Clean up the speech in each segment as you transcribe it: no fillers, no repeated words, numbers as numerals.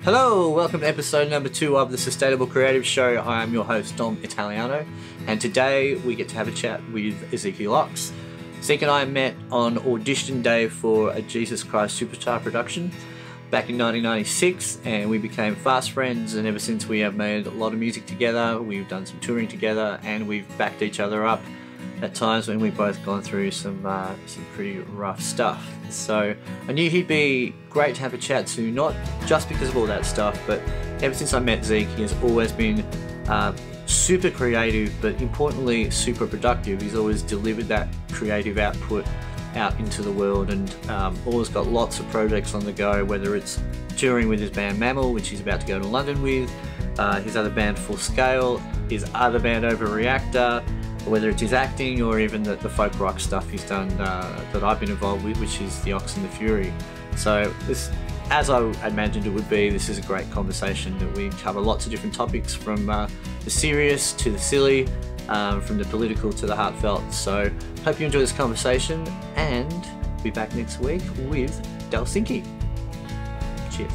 Hello, welcome to episode number 2 of the Sustainable Creative Show. I am your host, Dom Italiano, and today we get to have a chat with Ezekiel Ox. Zeke and I met on audition day for a Jesus Christ Superstar production back in 1996, and we became fast friends, and ever since we have made a lot of music together. We've done some touring together, and we've backed each other up at times when we've both gone through some pretty rough stuff. So I knew he'd be great to have a chat to, not just because of all that stuff, but ever since I met Zeke, he has always been super creative, but importantly super productive. He's always delivered that creative output out into the world, and always got lots of projects on the go, whether it's touring with his band Mammal, which he's about to go to London with, his other band Full Scale, his other band Over-Reactor, whether it's his acting or even the folk rock stuff he's done that I've been involved with, which is the Ox and the Fury. So this, as I imagined it would be, this is a great conversation that we cover lots of different topics, from the serious to the silly, from the political to the heartfelt. So hope you enjoy this conversation, and be back next week with Helsinki. Cheers.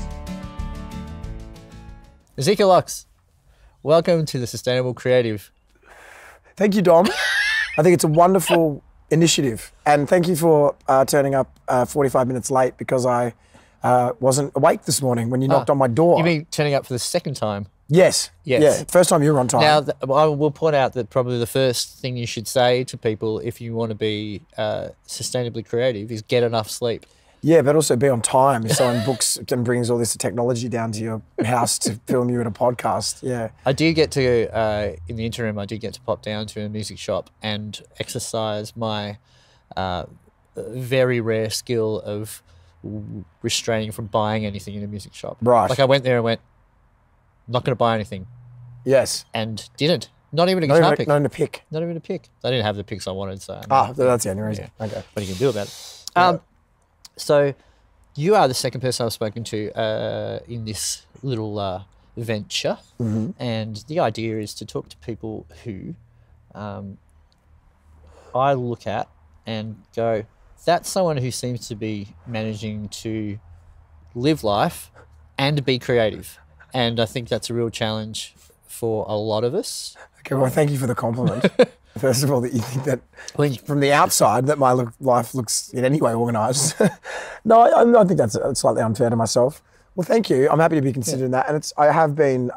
Ezekiel Ox, welcome to the Sustainable Creative. Thank you, Dom. I think it's a wonderful initiative, and thank you for turning up 45 minutes late, because I wasn't awake this morning when you knocked on my door. You mean turning up for the second time? Yes. Yeah, first time you were on time. Now, I will point out that probably the first thing you should say to people if you want to be sustainably creative is get enough sleep. Yeah, but also be on time. If someone books and brings all this technology down to your house to film you in a podcast, yeah. I do get to, in the interim, I did get to pop down to a music shop and exercise my very rare skill of restraining from buying anything in a music shop. Right. Like I went there and went, not going to buy anything. Yes. And didn't. Not even a guitar pick. Not even a pick. Not even a pick. They didn't have the picks I wanted, so. That's the only reason. Yeah. Okay. What are you going to do about it? So you are the second person I've spoken to in this little venture. Mm-hmm. And the idea is to talk to people who I look at and go, that's someone who seems to be managing to live life and be creative. And I think that's a real challenge for a lot of us. Okay, well, thank you for the compliment. First of all, that you think that from the outside that my life looks in any way organised. No, I think that's slightly unfair to myself. Well, thank you. I'm happy to be considering that. And I have been,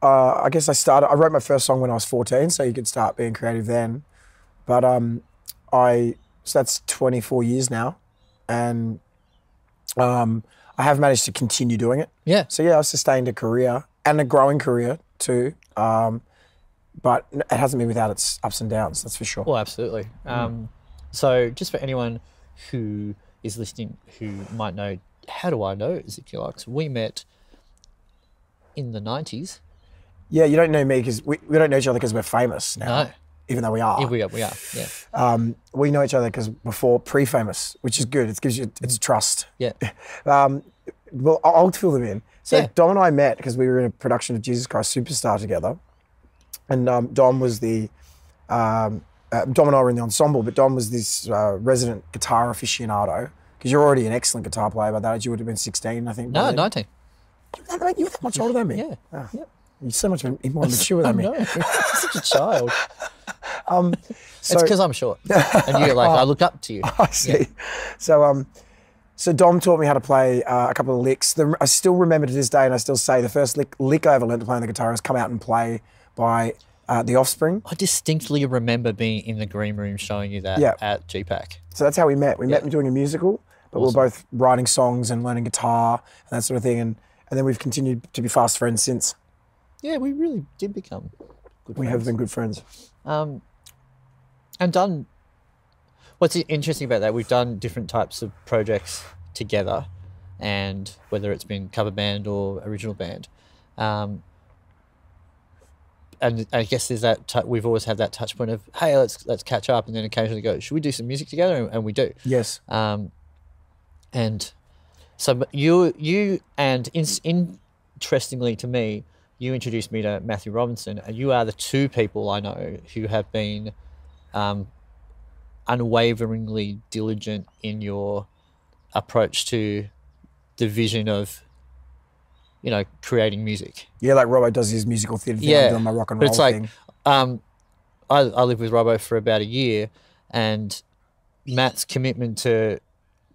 I guess I wrote my first song when I was 14, so you could start being creative then. But so that's 24 years now. And I have managed to continue doing it. Yeah. So yeah, I've sustained a career, and a growing career too. But it hasn't been without its ups and downs, that's for sure. Well, absolutely. So just for anyone who is listening who might know, how do I know Ezekiel Ox? We met in the 90s. Yeah, you don't know me because we don't know each other because we're famous now. No. Even though we are. Yeah, we are, yeah. We know each other because before pre-famous, which is good. It gives you, it's trust. Yeah. Well, I'll fill them in. So Yeah. Dom and I met because we were in a production of Jesus Christ Superstar together. And Dom was the, Dom and I were in the ensemble, but Dom was this resident guitar aficionado, because you're already an excellent guitar player by that age. You would have been 16, I think. No, 19. You were that much older than me? Yeah. Oh. Yep. You're so much more mature than me. No, such a child. So, it's because I'm short. And you're like, I look up to you. I see. Yeah. So Dom taught me how to play a couple of licks. I still remember to this day, and I still say, the first lick I ever learned to play on the guitar was Come Out and Play by The Offspring. I distinctly remember being in the green room showing you that at GPAC. So that's how we met. We met doing a musical, but we were both writing songs and learning guitar and that sort of thing. And then we've continued to be fast friends since. Yeah, we really did become good friends. We have been good friends. And done, what's interesting about that, we've done different types of projects together, and whether it's been cover band or original band. And I guess there's that, we've always had that touch point of, hey, let's catch up, and then occasionally go, should we do some music together? And we do. Yes. And so you and interestingly to me, you introduced me to Matthew Robinson, and you are the two people I know who have been unwaveringly diligent in your approach to the vision of, you know, creating music. Yeah, like Robbo does his musical theatre thing. Yeah, I'm doing my rock and but roll it's like, thing. I lived with Robbo for about a year, and Matt's commitment to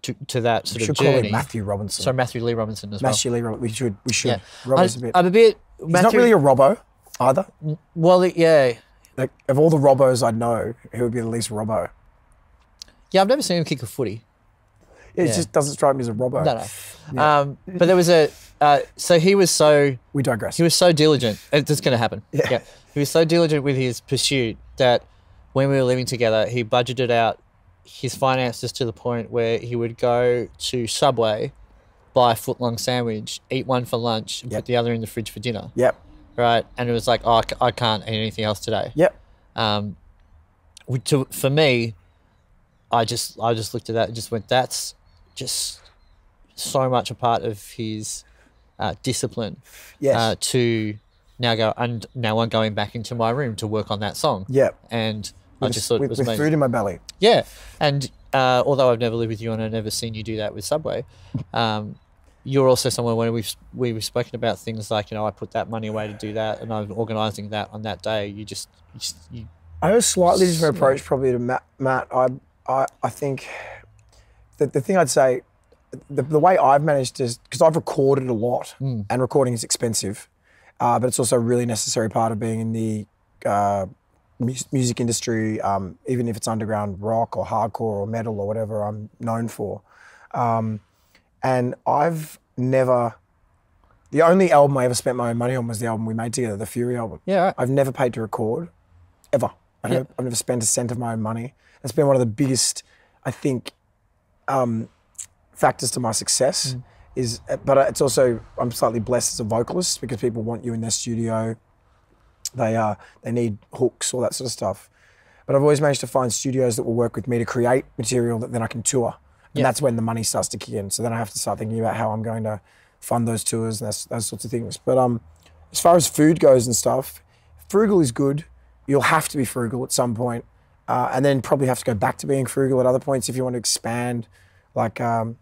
that sort We should of call journey. him Matthew Robinson. So Matthew Lee Robinson as well. Matthew Lee Robinson. We should. Yeah. Robbo's a bit. I'm a bit. He's not really a Robbo either. Well, yeah. Like, of all the Robbos I know, he would be the least Robbo. Yeah, I've never seen him kick a footy. It just doesn't strike me as a Robbo. No. Yeah. But there was so he was so... We digress. He was so diligent. It's just going to happen. Yeah. He was so diligent with his pursuit that when we were living together, he budgeted out his finances to the point where he would go to Subway, buy a foot-long sandwich, eat one for lunch, and put the other in the fridge for dinner. Yep. Right? And it was like, oh, I can't eat anything else today. Yep. For me, I just looked at that and just went, that's just so much a part of his discipline. Yes. To now go, and now I'm going back into my room to work on that song. Yep. And I just thought it was with amazing. food in my belly. Yeah. And although I've never lived with you and I've never seen you do that with Subway, you're also someone when we've spoken about things like, you know, I put that money away to do that and I'm organising that on that day. You I have a slightly different approach probably to Matt. I think that the thing I'd say, the way I've managed to, because I've recorded a lot and recording is expensive, but it's also a really necessary part of being in the music industry, even if it's underground rock or hardcore or metal or whatever I'm known for. And I've never, the only album I ever spent my own money on was the album we made together, the Fury album. Yeah, right. I've never paid to record, ever. I've never spent a cent of my own money. It's been one of the biggest, I think, factors to my success. But it's also, I'm slightly blessed as a vocalist because people want you in their studio. They need hooks, all that sort of stuff. But I've always managed to find studios that will work with me to create material that then I can tour. And that's when the money starts to kick in. So then I have to start thinking about how I'm going to fund those tours and those sorts of things. But as far as food goes and stuff, frugal is good. You'll have to be frugal at some point. And then probably have to go back to being frugal at other points if you want to expand. Like Mammal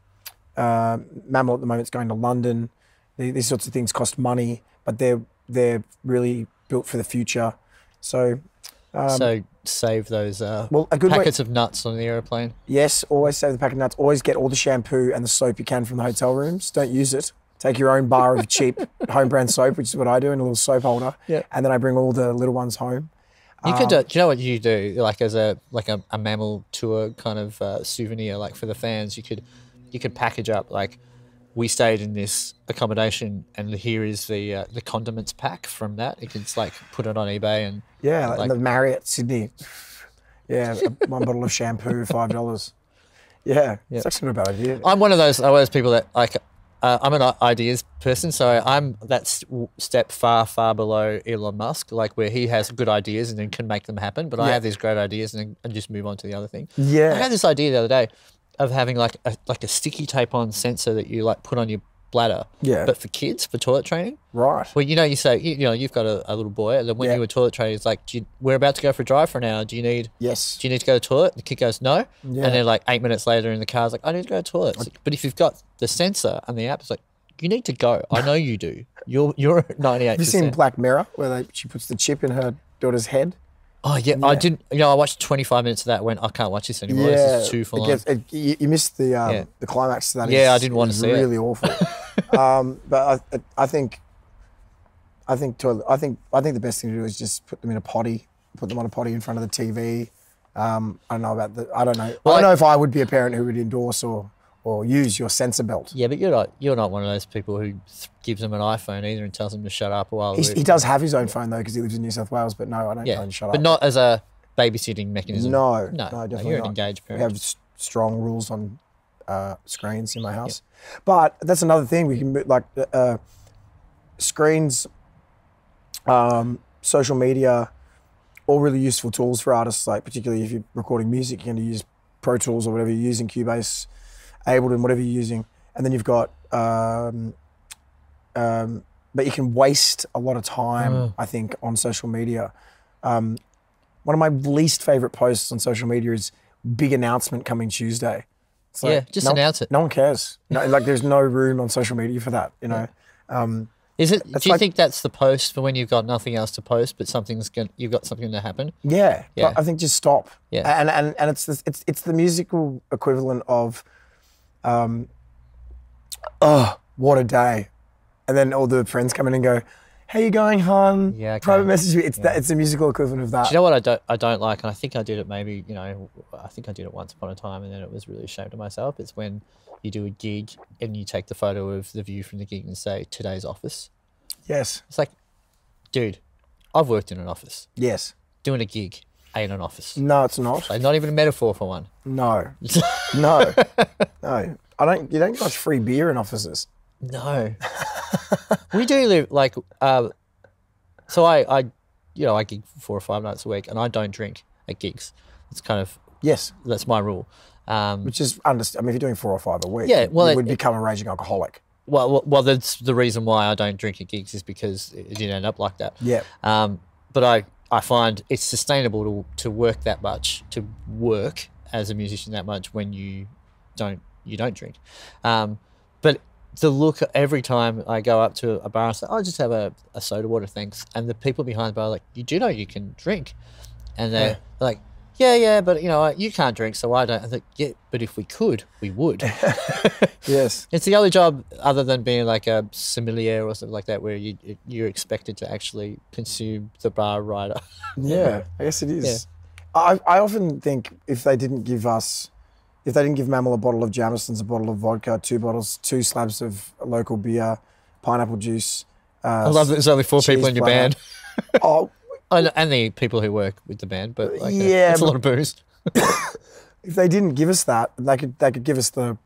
at the moment is going to London. These sorts of things cost money, but they're really built for the future. So save those a good packets of nuts on the aeroplane. Yes, always save the packet of nuts. Always get all the shampoo and the soap you can from the hotel rooms. Don't use it. Take your own bar of cheap home brand soap, which is what I do, in a little soap holder. Yeah. And then I bring all the little ones home. You could do you know what you do? Like as a Mammal tour kind of souvenir, like for the fans, you could package up like, we stayed in this accommodation and here is the condiments pack from that. You can like put it on eBay and like the Marriott Sydney. Yeah, one bottle of shampoo, $5. Yeah, it's actually not a bad idea. I'm one of those people that like. I'm an ideas person, so I'm that step far below Elon Musk, like where he has good ideas and then can make them happen. But I have these great ideas and just move on to the other thing. Yeah, I had this idea the other day of having like a sticky tape on sensor that you like put on your bladder. Yeah. But for kids, for toilet training. Right. Well, you say you've got a little boy, and then when you were toilet training, it's like, we're about to go for a drive for an hour. Do you need to go to the toilet? The kid goes, no. Yeah. And then like 8 minutes later in the car, it's like, I need to go to the toilet. Like, but if you've got the sensor and the app, it's like, you need to go. I know you do. You're 98%. Have you seen Black Mirror where she puts the chip in her daughter's head? Oh, yeah. I didn't. I watched 25 minutes of that. Went, I can't watch this anymore. Yeah, this is too full on. You missed the climax to that. Yeah, I didn't want to see it. Really awful. But I think the best thing to do is just put them in a potty, put them on a potty in front of the TV. I don't know. I don't know if I would be a parent who would endorse or use your sensor belt. Yeah, but you're not one of those people who gives them an iPhone either and tells them to shut up while he does have his own phone though because he lives in New South Wales. But no, I don't tell him to shut up. But not as a babysitting mechanism. No, definitely you're not. An engaged parent. We have strong rules on screens in my house. Yep. But that's another thing we can like screens, social media, all really useful tools for artists. Like particularly if you're recording music, you're going to use Pro Tools or whatever you're using, Cubase, Ableton, whatever you're using, and then you've got. But you can waste a lot of time, I think, on social media. One of my least favorite posts on social media is big announcement coming Tuesday. It's like, Yeah, just announce it. No one cares. No, like there's no room on social media for that, you know. Is it? It's Do you like- think that's the post for when you've got nothing else to post, but you've got something to happen? Yeah, Yeah. but I think just stop. Yeah. And it's the musical equivalent of, oh, what a day, and then all the friends come in and go, "How you going, hon?" Yeah, okay. Private message me. It's it's the musical equivalent of that. Do you know what I don't like, and I think I did it maybe, you know, I think I did it once upon a time, and then it was really ashamed of myself. It's when you do a gig and you take the photo of the view from the gig and say today's office. Yes. It's like, dude, I've worked in an office. Yes. Doing a gig ain't an office. No, it's not. Like, not even a metaphor for one. No. No. No. You don't get much free beer in offices. No. We do live like, so I gig 4 or 5 nights a week, and I don't drink at gigs. It's kind of, Yes. that's my rule. Which is, I mean, if you're doing 4 or 5 a week, Yeah, well, you would become a raging alcoholic. Well, that's the reason why I don't drink at gigs, is because it didn't end up like that. Yeah. But I find it's sustainable to work that much, to work as a musician that much when you don't drink. But to look every time I go up to a bar and say, "I'll just have a soda water, thanks," and the people behind the bar are like, "You do know you can drink," and they're like, "Yeah, but you know you can't drink, so I don't." I think, "Yeah, but if we could, we would." Yes. It's the only job other than being like a sommelier or something like that, where you're expected to actually consume the bar rider. Yeah, I guess it is. I often think if they didn't give Mammal a bottle of Jameson's, a bottle of vodka, 2 slabs of local beer, pineapple juice. I love that there's only 4 people in your band. Oh, And the people who work with the band, but like, Yeah, it's a lot of booze. if they didn't give us that, they could give us the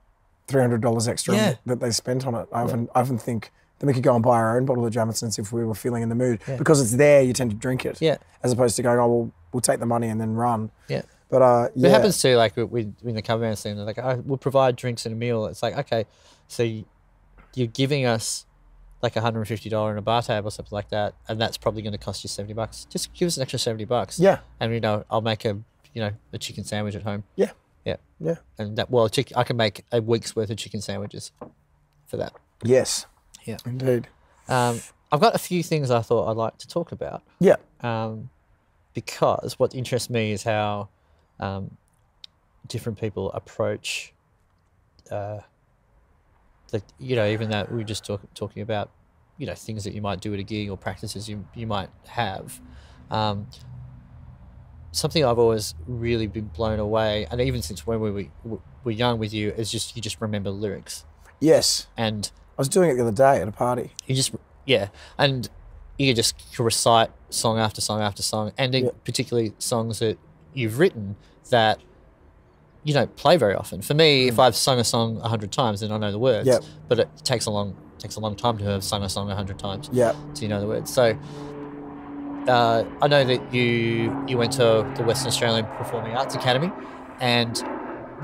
$300 extra Yeah. that they spent on it. I often think that we could go and buy our own bottle of Jameson's if we were feeling in the mood. Because it's there, you tend to drink it. Yeah. As opposed to going, oh, we'll take the money and then run. Yeah. But It happens too, like in the cover band scene, they're like, we'll provide drinks and a meal. It's like, okay, so you're giving us like $150 in a bar tab or something like that, and that's probably going to cost you $70. Just give us an extra $70. Yeah. And I'll make a chicken sandwich at home. Yeah. Yeah. Yeah. And I can make a week's worth of chicken sandwiches for that. Yes. Yeah. Indeed. I've got a few things I thought I'd like to talk about. Yeah. Because what interests me is how different people approach even that we were just talking about, things that you might do at a gig or practices you might have. Something I've always really been blown away, and even since when we were young with you, is you just remember lyrics. Yes. And I was doing it the other day at a party. And you can just recite song after song after song, and particularly songs that you've written that you don't play very often. For me, if I've sung a song 100 times, then I know the words. Yep. But it takes a long time to have sung a song 100 times. Yeah. So you know the words. So I know that you went to the Western Australian Performing Arts Academy, and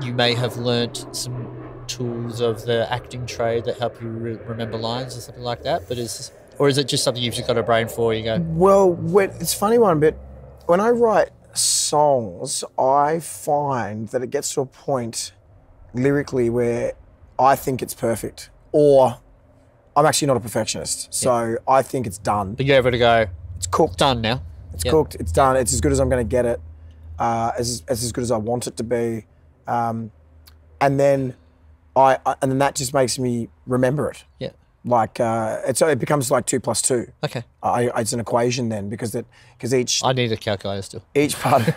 you may have learnt some tools of the acting trade that help you remember lines or something like that. But is it just something you've just got a brain for? You go, well, it's a funny one, but when I write songs, I find that it gets to a point lyrically where I think it's perfect, or I'm actually not a perfectionist, so I think it's done. But you're able to go, it's cooked. Done now. It's cooked. It's done. It's as good as I'm going to get it. As good as I want it to be, and then that just makes me remember it. Yeah. Like it becomes like 2 + 2. Okay. It's an equation then because each I need a calculator still. each part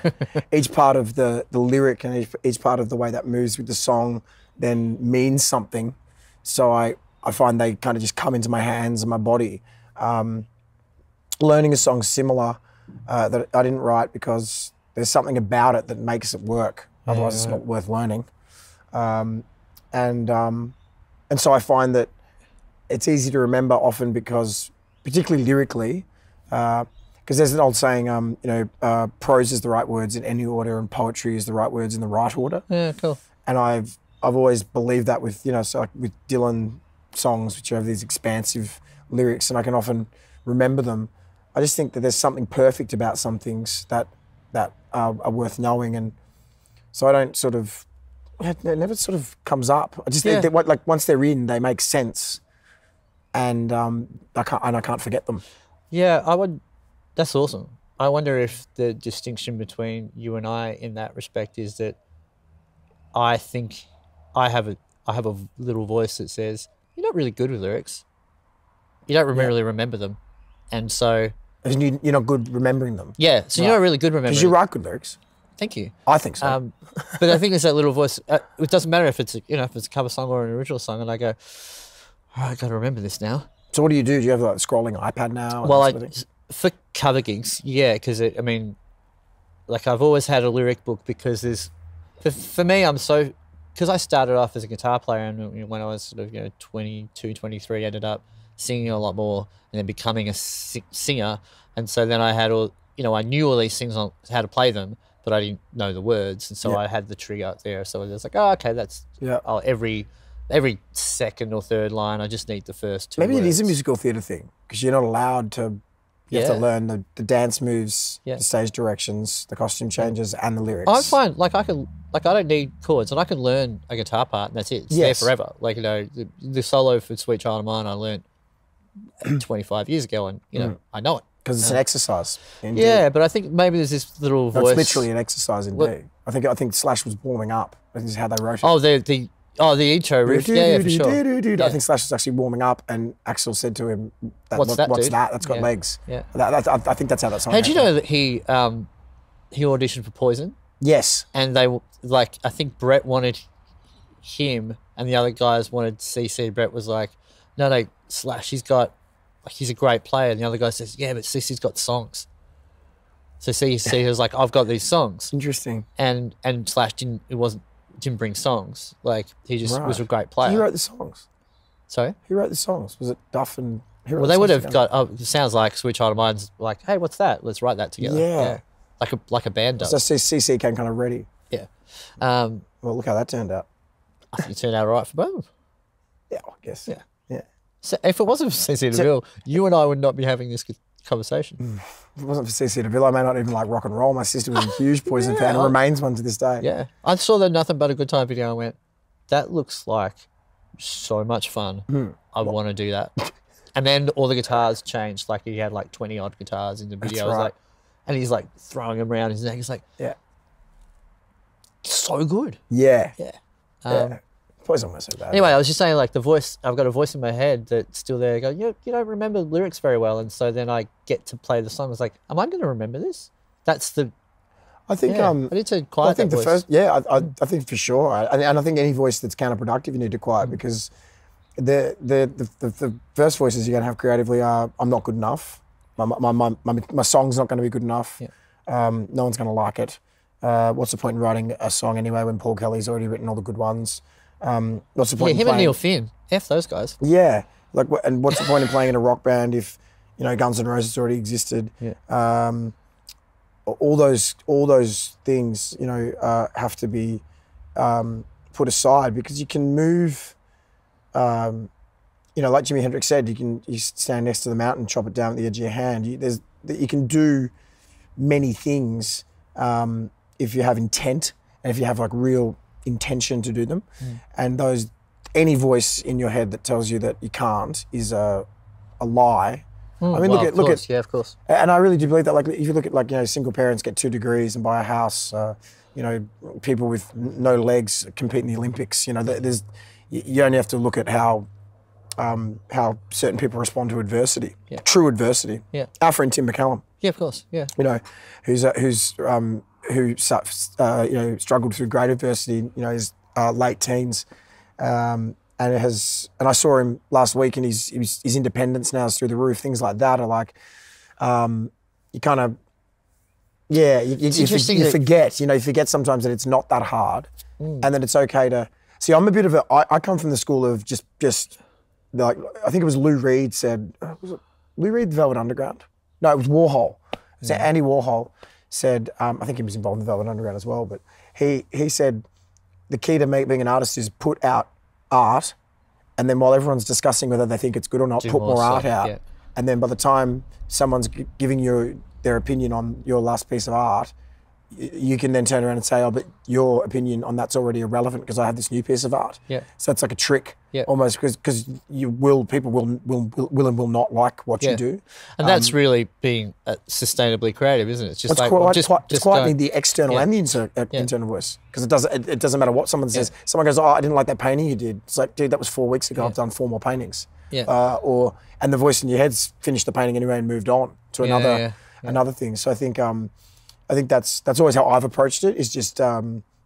of the lyric and each part of the way that moves with the song then means something. So I find they kind of just come into my hands and my body. Learning a song similar that I didn't write because there's something about it that makes it work. Otherwise, it's not worth learning. And so I find that it's easy to remember often because, particularly lyrically, because there's an old saying, prose is the right words in any order and poetry is the right words in the right order. Yeah, cool. And I've always believed that with, so like with Dylan songs, which have these expansive lyrics, and I can often remember them. I just think that there's something perfect about some things that are worth knowing, and so I don't sort of it never sort of comes up. I just Yeah. think that like once they're in, they make sense, and I can't forget them. Yeah, I would. That's awesome. I wonder if the distinction between you and I in that respect is that I think I have a little voice that says you're not really good with lyrics. You don't really remember them, and so You're not good remembering them. yeah. So you're not really good remembering. Because you write good lyrics. Thank you. I think so. But I think there's that little voice. It doesn't matter if it's if it's a cover song or an original song, and I go, oh, I got to remember this now. So what do? Do you have like a scrolling iPad now? Well, for cover gigs, yeah, because like I've always had a lyric book because for me, because I started off as a guitar player, and when I was sort of 22, 23, ended up singing a lot more and then becoming a singer, and so then I had I knew all these things on how to play them, but I didn't know the words, and so I had the trigger out there. So it was like, oh, okay, that's every second or third line, I just need the first two. Maybe words. it is a musical theatre thing because you're not allowed to. You have to learn the dance moves, the stage directions, the costume changes, and the lyrics. I find I don't need chords, and I can learn a guitar part, and that's it. It's there forever. Like the solo for "Sweet Child of Mine" I learned 25 years ago, and I know it because it's an exercise. Indeed. Yeah, but I think maybe there's this little voice. It's literally an exercise indeed. I think Slash was warming up. This is how they wrote it. Oh, the intro riff. Yeah, for sure. I think Slash was actually warming up, and Axel said to him, "What's that? What's that? That's got legs." Yeah. I think that's how that song. How'd you know that he auditioned for Poison? Yes. And they I think Brett wanted him, and the other guys wanted CC. Brett was like, "No, Slash. He's a great player." And the other guy says, "Yeah, but CC's got songs." So CC was like, "I've got these songs." Interesting. And Slash didn't bring songs. Like he just was a great player. Who wrote the songs? Sorry? Who wrote the songs? Was it Duff and... Well, they would have got... it sounds like Sweet Child of Mine's like, hey, what's that? Let's write that together. Yeah. Like a band does. So CC came kind of ready. Yeah. Well, look how that turned out. I think it turned out all right for both. Yeah, I guess. Yeah. Yeah. So if it wasn't for CC DeVille, you and I would not be having this conversation. If it wasn't for CC DeVille, I may not even like rock and roll. My sister was a huge Poison fan and remains one to this day. Yeah. I saw the Nothing But a Good Time video and went, that looks like so much fun. I want to do that. And then all the guitars changed. Like he had like 20 odd guitars in the video. That's right. And he's like throwing them around his neck. He's like, yeah, so good. Yeah. Yeah. Poison wasn't so bad. Anyway, I was just saying, like the voice, I've got a voice in my head that's still there. I go, you don't remember lyrics very well. And so then I get to play the song. I was like, am I going to remember this? That's the... I think I need to quiet that voice. I think for sure. And I think any voice that's counterproductive, you need to quiet because the first voices you're going to have creatively are, I'm not good enough. My song's not going to be good enough. Yeah. No one's going to like it. What's the point in writing a song anyway when Paul Kelly's already written all the good ones? What's the point? Yeah, him and Neil Finn. F those guys. Yeah, and what's the point in playing in a rock band if Guns N' Roses already existed? Yeah. All those things have to be put aside because you can move. Like Jimi Hendrix said, you stand next to the mountain, chop it down at the edge of your hand. You can do many things if you have intent and if you have like real intention to do them. And any voice in your head that tells you that you can't is a lie. I mean, look at yeah, of course. And I really do believe that. Like, if you look at single parents get 2 degrees and buy a house, people with no legs compete in the Olympics. You only have to look at how certain people respond to adversity, true adversity. Yeah. Our friend Tim McCallum. Yeah, of course. Yeah. Who struggled through great adversity. His late teens. And I saw him last week, and his independence now is through the roof. Things like that are like, you kind of, you forget. You forget sometimes that it's not that hard, and that it's okay to see. I'm a bit of I come from the school of just like I think it was Lou Reed said. Was it Lou Reed, the Velvet Underground? No, it was Warhol. So Andy Warhol said, I think he was involved in the Velvet Underground as well, but he said the key to being an artist is put out art, and then while everyone's discussing whether they think it's good or not, put more art out. Yeah. And then by the time someone's giving you their opinion on your last piece of art, you can then turn around and say, oh, but your opinion on that's already irrelevant because I have this new piece of art. Yeah. So it's like a trick, Yeah. almost, because people will and will not like what you do. And that's really being sustainably creative, isn't it? It's just it's quite the external and the internal voice, because it doesn't matter what someone says. Someone goes, oh, I didn't like that painting you did. It's like, dude, that was 4 weeks ago. I've done 4 more paintings. Yeah. And the voice in your head's finished the painting anyway and moved on to another thing. So I think that's always how I've approached it, is just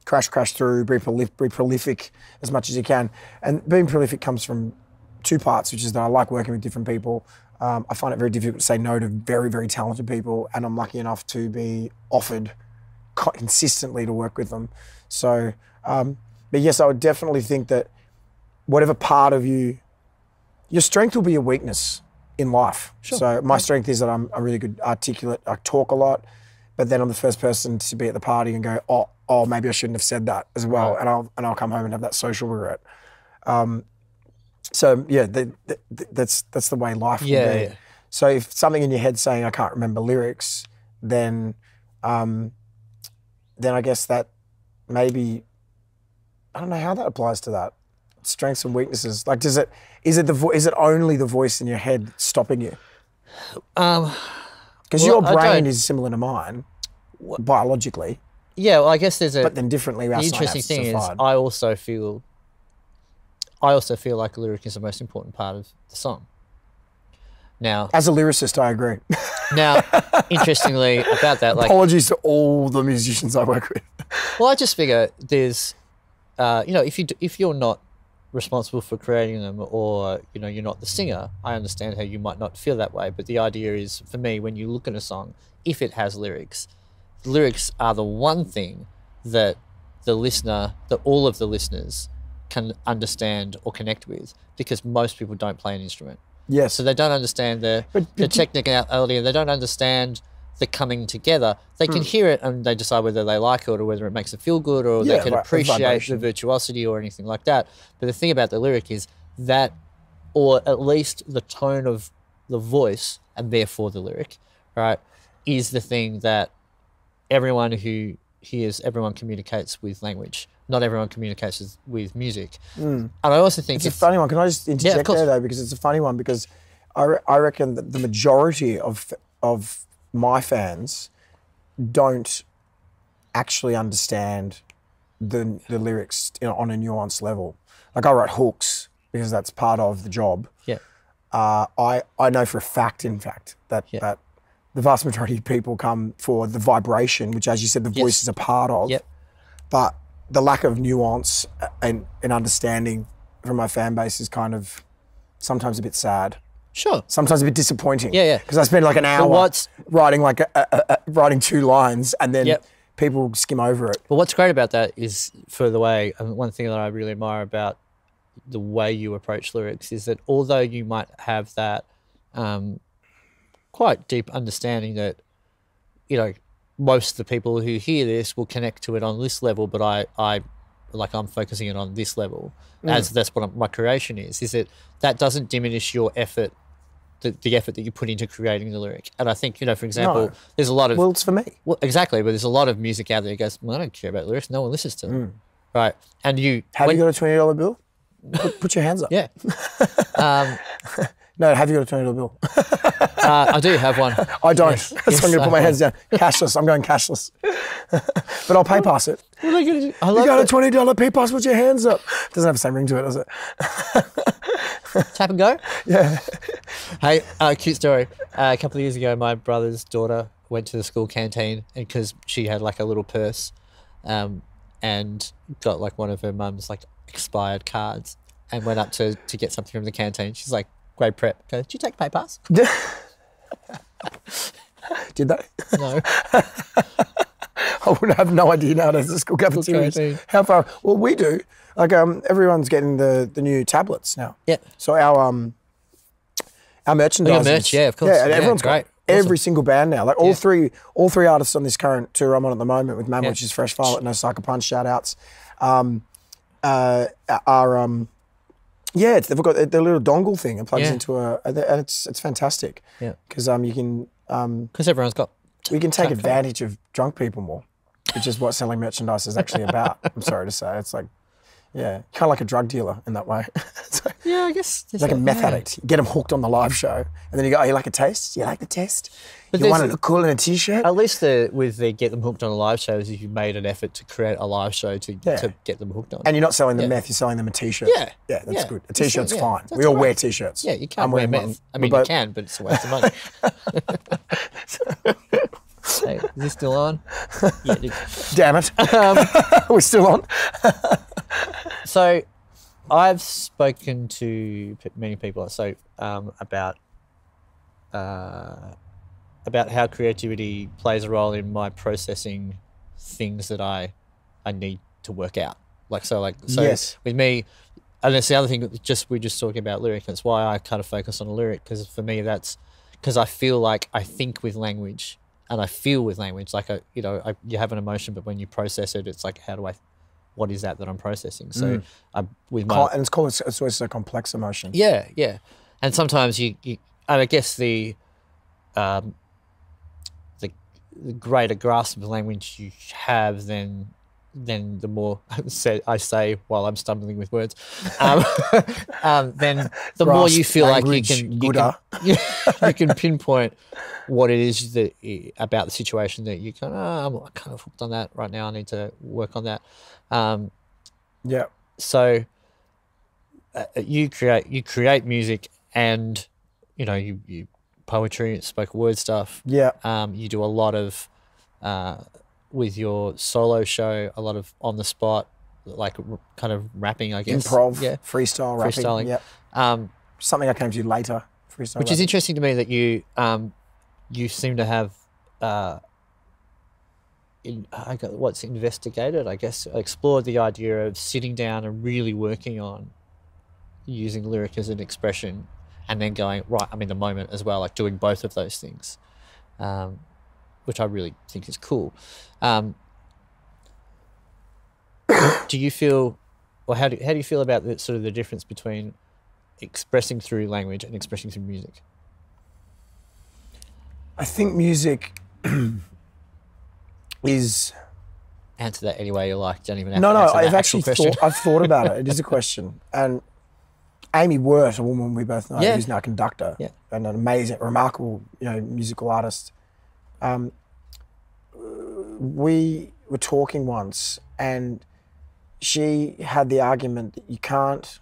crash through, be prolific as much as you can. And being prolific comes from 2 parts, which is that I like working with different people. I find it very difficult to say no to very, very talented people, and I'm lucky enough to be offered consistently to work with them. So, but yes, I would definitely think that whatever part of you, your strength will be your weakness in life. Sure. So my strength is that I'm a really good articulate. I talk a lot, but then I'm the first person to be at the party and go, oh, maybe I shouldn't have said that as well, right. and I'll come home and have that social regret. So yeah, that's the way life will be. Yeah. So if something in your head's saying I can't remember lyrics, then I guess that maybe, I don't know how that applies to that. Strengths and weaknesses. Like, is it only the voice in your head stopping you? Because your brain is similar to mine, biologically. Yeah, well, I guess but then differently. The interesting thing is, I also feel like a lyric is the most important part of the song. Now, as a lyricist, I agree. Now, interestingly about that, like, apologies to all the musicians I work with. Well, I just figure there's, if you're not responsible for creating them, or you're not the singer, I understand how you might not feel that way. But the idea is, for me, when you look at a song, if it has lyrics, the lyrics are the one thing that all of the listeners can understand or connect with, because most people don't play an instrument. Yes. So they don't understand the technicality, and they don't understand the coming together. They can hear it and they decide whether they like it or whether it makes them feel good, or they can appreciate the virtuosity or anything like that. But the thing about the lyric is that, or at least the tone of the voice, and therefore the lyric, right, is the thing that everyone who hears, everyone communicates with language. Not everyone communicates with music. And I also think it's a funny one. Can I just interject there though, because it's a funny one, because I reckon that the majority of my fans don't actually understand the lyrics on a nuanced level. Like, I write hooks because that's part of the job. Yeah. I know for a fact, in fact, that the vast majority of people come for the vibration, which, as you said, the voice is a part of. Yep. But the lack of nuance and understanding from my fan base is kind of sometimes a bit sad. Sure. Sometimes a bit disappointing. Yeah. Because I spend like an hour writing writing 2 lines, and then people skim over it. But what's great about that is, for the way, one thing that I really admire about the way you approach lyrics is that although you might have that quite deep understanding that, most of the people who hear this will connect to it on this level, but I'm focusing it on this level, as that's what my creation is that doesn't diminish your effort, the effort that you put into creating the lyric. And I think, for example, there's a lot of... Well, it's for me. Well, exactly, but there's a lot of music out there that goes, well, I don't care about lyrics, no one listens to them. Right? And you... Have you got a $20 bill? Put your hands up. Yeah. No, have you got a $20 bill? I do have one. I don't. Yes. That's why I'm going to put my hands down. Cashless. I'm going cashless. But I'll pay pass it. What are they gonna do? You got a $20 pay pass, put your hands up. Doesn't have the same ring to it, does it? Tap and go? Yeah. Hey, cute story. A couple of years ago, my brother's daughter went to the school canteen, and because she had like a little purse, and got like one of her mum's like expired cards, and went up to get something from the canteen. She's like, grade prep. Goes, did you take pay pass? Did they? No. I would have no idea nowadays the school cafeterias. How far? Well, we do. Like, everyone's getting the new tablets now. Yeah. So our merchandise. Merch, yeah, of course. Yeah, and everyone's great. Got every single band now. Like all three artists on this current tour I'm on at the moment with Man, which is Fresh Violet, No Sucker Punch, shout outs. They've got their little dongle thing and plugs into and it's fantastic. Yeah. Because you can because everyone's got we can take advantage of drunk people more. which is what selling merchandise is actually about. I'm sorry to say. It's like, yeah, kind of like a drug dealer in that way. It's like, Yeah, I guess. it's like a meth addict. You get them hooked on the live show, and then you go, oh, you like a taste? You like the taste? But You want there's- to look cool in a T-shirt? At least with the get them hooked on a live show is if you made an effort to create a live show to get them hooked on. And you're not selling them Yeah. meth, you're selling them a T-shirt. Yeah. Yeah, that's Yeah. good. A T-shirt's Yeah, fine. that's We all all wear right. T-shirts. Yeah, you can't I'm wear wearing meth. one. I mean, We're you both- can, but it's a waste of money. Hey, is this still on? Yeah. Damn it. We're still on. So, I've spoken to many people about how creativity plays a role in my processing things that I need to work out. Yes. With me, and that's the other thing. We're just talking about lyric. That's why I kind of focus on a lyric, because for me that's because I feel like I think with language and I feel with language. Like you have an emotion, but when you process it, it's like what is that I'm processing? So And it's always a complex emotion. yeah, and sometimes you and I guess the greater grasp of language you have, then the more I say while I'm stumbling with words, then the more you feel like you can pinpoint what it is about the situation that you can. I'm kind of hooked on that right now. I need to work on that. Yeah. So you create music, and you poetry, spoken word stuff. Yeah. You do a lot of with your solo show, a lot of on the spot, like kind of rapping, I guess. Improv, yeah, freestyle, rapping. freestyling. Yeah. Something I came to later. Freestyle. Which is interesting to me that you seem to have investigated, I guess, explored the idea of sitting down and really working on using lyric as an expression, and then going, right, I'm in the moment as well, like doing both of those things, which I really think is cool. Do you feel, or how do you feel about the difference between expressing through language and expressing through music? I think music is... Answer that any way you like. Don't even have No, to answer I've that actually question. I've thought about it. It is a question. And Amy Wirt, a woman we both know, Yeah. who's now a conductor and an amazing, remarkable, musical artist. We were talking once, and she had the argument that you can't.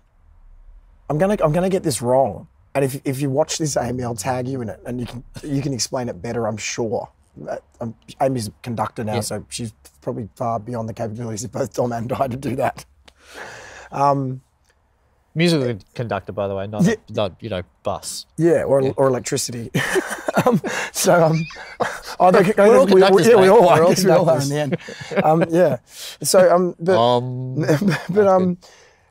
I'm gonna get this wrong, and if you watch this, Amy, I'll tag you in it, and you can explain it better, I'm sure. Amy's a conductor now, so she's probably far beyond the capabilities of both Dom and I to do that. Musical conductor, by the way, not bus. Yeah, or electricity. We all conductors, we mate. all We're I all guess we all are in conductors. the end. Yeah. So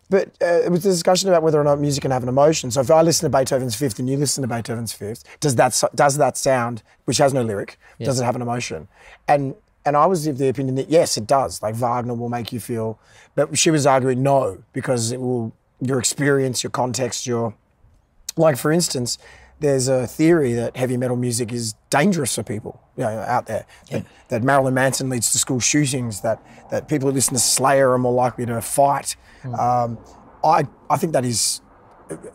but it was a discussion about whether or not music can have an emotion. So if I listen to Beethoven's Fifth and you listen to Beethoven's Fifth, does that sound, which has no lyric, does it have an emotion? And I was of the opinion that yes, it does. Like Wagner will make you feel, but she was arguing no, because your experience, your context, like for instance, there's a theory that heavy metal music is dangerous for people, out there. That Marilyn Manson leads to school shootings. That people who listen to Slayer are more likely to fight. I think that is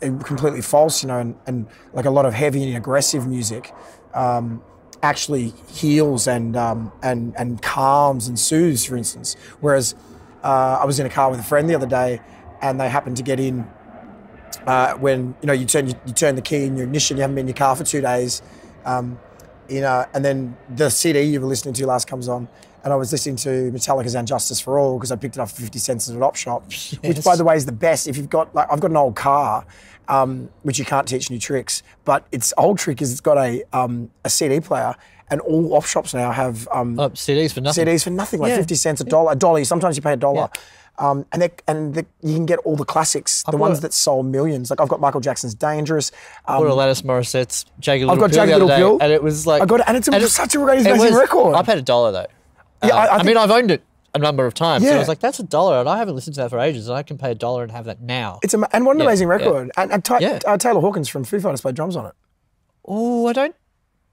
completely false. And like a lot of heavy and aggressive music actually heals and calms and soothes, for instance. Whereas I was in a car with a friend the other day, and they happened to get in. When you turn the key in your ignition, you haven't been in your car for 2 days, and then the CD you were listening to last comes on, and I was listening to Metallica's "And Justice for All" because I picked it up for 50 cents at an op shop, which by the way is the best. If you've got I've got an old car, which you can't teach new tricks, but its old trick is it's got a CD player, and all op shops now have CDs for nothing. CDs for nothing, like 50 cents, $1, $1. Sometimes you pay $1. Yeah. You can get all the classics, the ones that sold millions. Like I've got Michael Jackson's "Dangerous." I've got Alanis Morissette's "Jagged Little I've got Pill" Jagged the other Little day, Pill. and it was like it's such a great, amazing record. I paid $1 though. Yeah, I mean, I've owned it a number of times. Yeah. So I was like, that's $1, and I haven't listened to that for ages, and I can pay $1 and have that now. And what an amazing record. Yeah. And Taylor Hawkins from Foo Fighters played drums on it. Oh,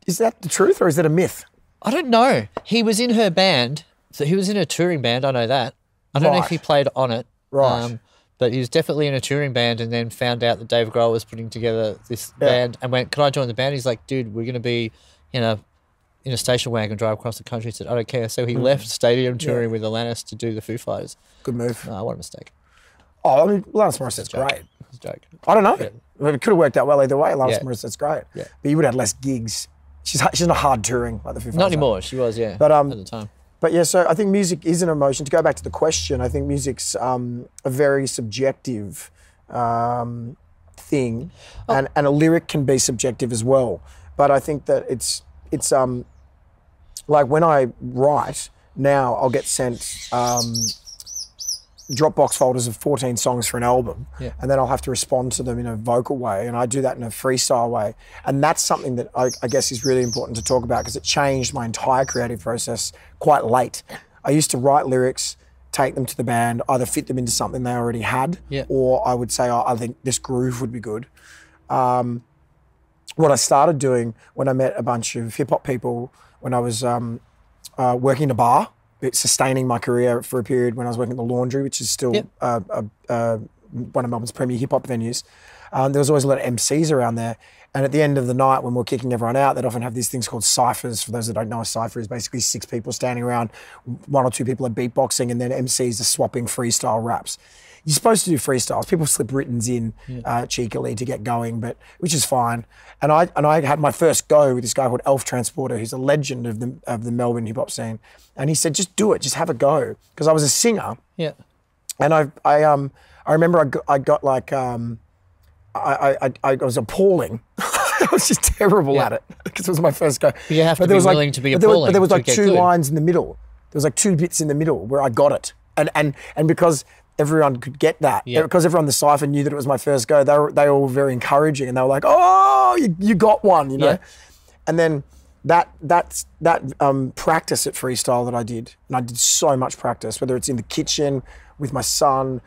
Is that the truth or is that a myth? I don't know. He was in her band, So he was in a touring band. I know that. I don't know if he played on it. Right. But he was definitely in a touring band, and then found out that Dave Grohl was putting together this band, and went, "Can I join the band?" He's like, "Dude, we're going to be in a station wagon, drive across the country." He said, "I don't care." So he left stadium touring with Alanis to do the Foo Fighters. Good move. No, what a mistake. Oh, I mean, Alanis Morissette's great. It's a joke. I don't know. Yeah. It could have worked out well either way. Alanis Yeah. Morissette's great. Yeah. But you would have less gigs. She's not hard touring like the Foo Fighters. Not anymore. She was, yeah, But, at the time. But yeah, so I think music is an emotion. To go back to the question, I think music's a very subjective thing, and a lyric can be subjective as well. But I think that it's like when I write now, I'll get sent Dropbox folders of 14 songs for an album, and then I'll have to respond to them in a vocal way, and I do that in a freestyle way. And that's something that I guess is really important to talk about, because it changed my entire creative process quite late. I used to write lyrics, take them to the band, either fit them into something they already had, or I would say, oh, I think this groove would be good. What I started doing when I met a bunch of hip-hop people when I was working in a bar, sustaining my career for a period when I was working at the Laundry, which is still one of Melbourne's premier hip-hop venues. There was always a lot of MCs around there. And at the end of the night, when we're kicking everyone out, they'd often have these things called ciphers. For those that don't know, a cipher is basically 6 people standing around, 1 or 2 people are beatboxing, and then MCs are swapping freestyle raps. You're supposed to do freestyles. People slip writtens in cheekily to get going, but which is fine. And I had my first go with this guy called Elf Transporter, who's a legend of the Melbourne hip hop scene. And he said, just do it, just have a go. Because I was a singer. Yeah. And I remember I got like I was appalling. I was just terrible at it because it was my first go. You have to be willing to be appalling. But there was like 2 lines in the middle. There was like 2 bits in the middle where I got it. And because everyone could get that, because everyone in the cypher knew that it was my first go, they all were very encouraging, and they were like, "Oh, you got one," you know. Yeah. And then that practice at freestyle that I did, and I did so much practice, whether it's in the kitchen with my son,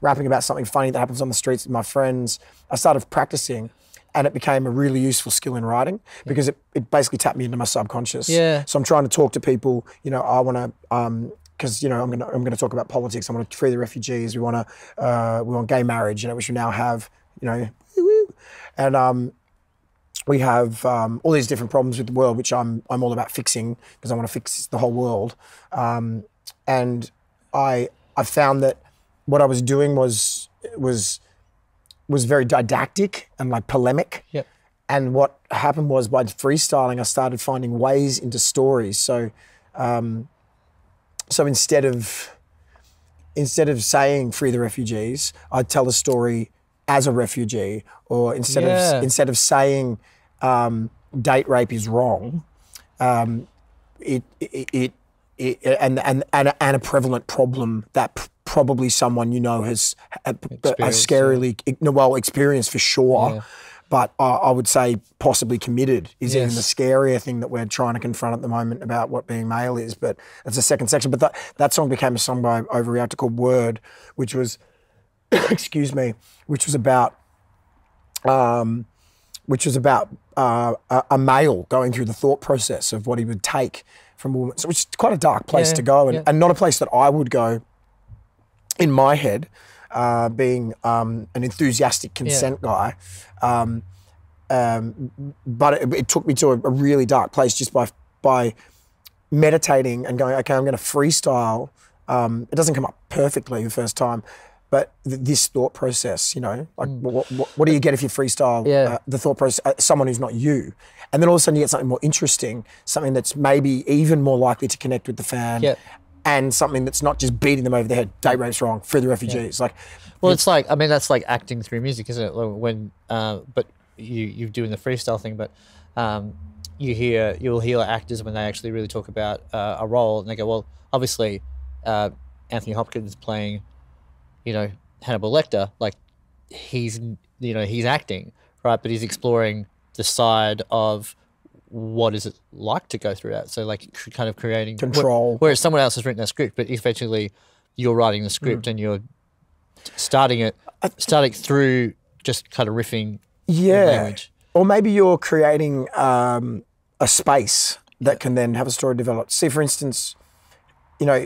rapping about something funny that happens on the streets with my friends. I started practicing, and it became a really useful skill in writing because it basically tapped me into my subconscious. Yeah. So I'm trying to talk to people, you know, I want to, because you know I'm gonna talk about politics. I want to free the refugees. We want gay marriage, you know, which we now have, you know, and we have all these different problems with the world, which I'm all about fixing because I want to fix the whole world. And I found that what I was doing was very didactic and like polemic. Yep. And what happened was by freestyling, I started finding ways into stories. So instead of saying free the refugees, I'd tell a story as a refugee, or instead of saying date rape is wrong, and a prevalent problem that probably someone you know has scarily experienced for sure. Yeah. But I would say possibly committed is even the scarier thing that we're trying to confront at the moment about what being male is. But that's a second section. But that song became a song by Over-reactor called Word, which was, which was about a male going through the thought process of what he would take from a woman. So which is quite a dark place to go, and not a place that I would go in my head. Being an enthusiastic consent guy, but it took me to a really dark place just by meditating and going, okay, I'm going to freestyle. It doesn't come up perfectly the first time, but this thought process, you know, like what do you get if you freestyle the thought process, someone who's not you? And then all of a sudden you get something more interesting, something that's maybe even more likely to connect with the fan. Yeah. And something that's not just beating them over the head. Date rape's wrong. Free the refugees. Yeah. Like, well, it's like, I mean, that's like acting through music, isn't it? When, but you're doing the freestyle thing, but you'll hear actors when they actually really talk about a role, and they go, well, obviously, Anthony Hopkins playing, you know, Hannibal Lecter, like he's acting, right? But he's exploring the side of what is it like to go through that? So like kind of creating control. Whereas someone else has written a script, but eventually you're writing the script and you're starting through just kind of riffing language. Or maybe you're creating a space that can then have a story developed. See, for instance, you know,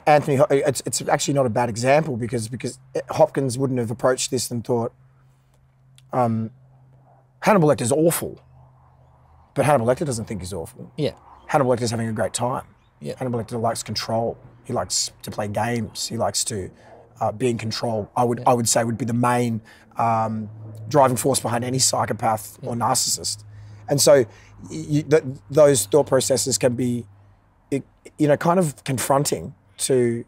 Anthony, it's actually not a bad example because Hopkins wouldn't have approached this and thought, Hannibal Lecter's awful, but Hannibal Lecter doesn't think he's awful. Yeah. Hannibal Lecter's having a great time. Yeah. Hannibal Lecter likes control. He likes to play games. He likes to be in control. I would say would be the main driving force behind any psychopath or narcissist. And so those thought processes can be, you know, kind of confronting to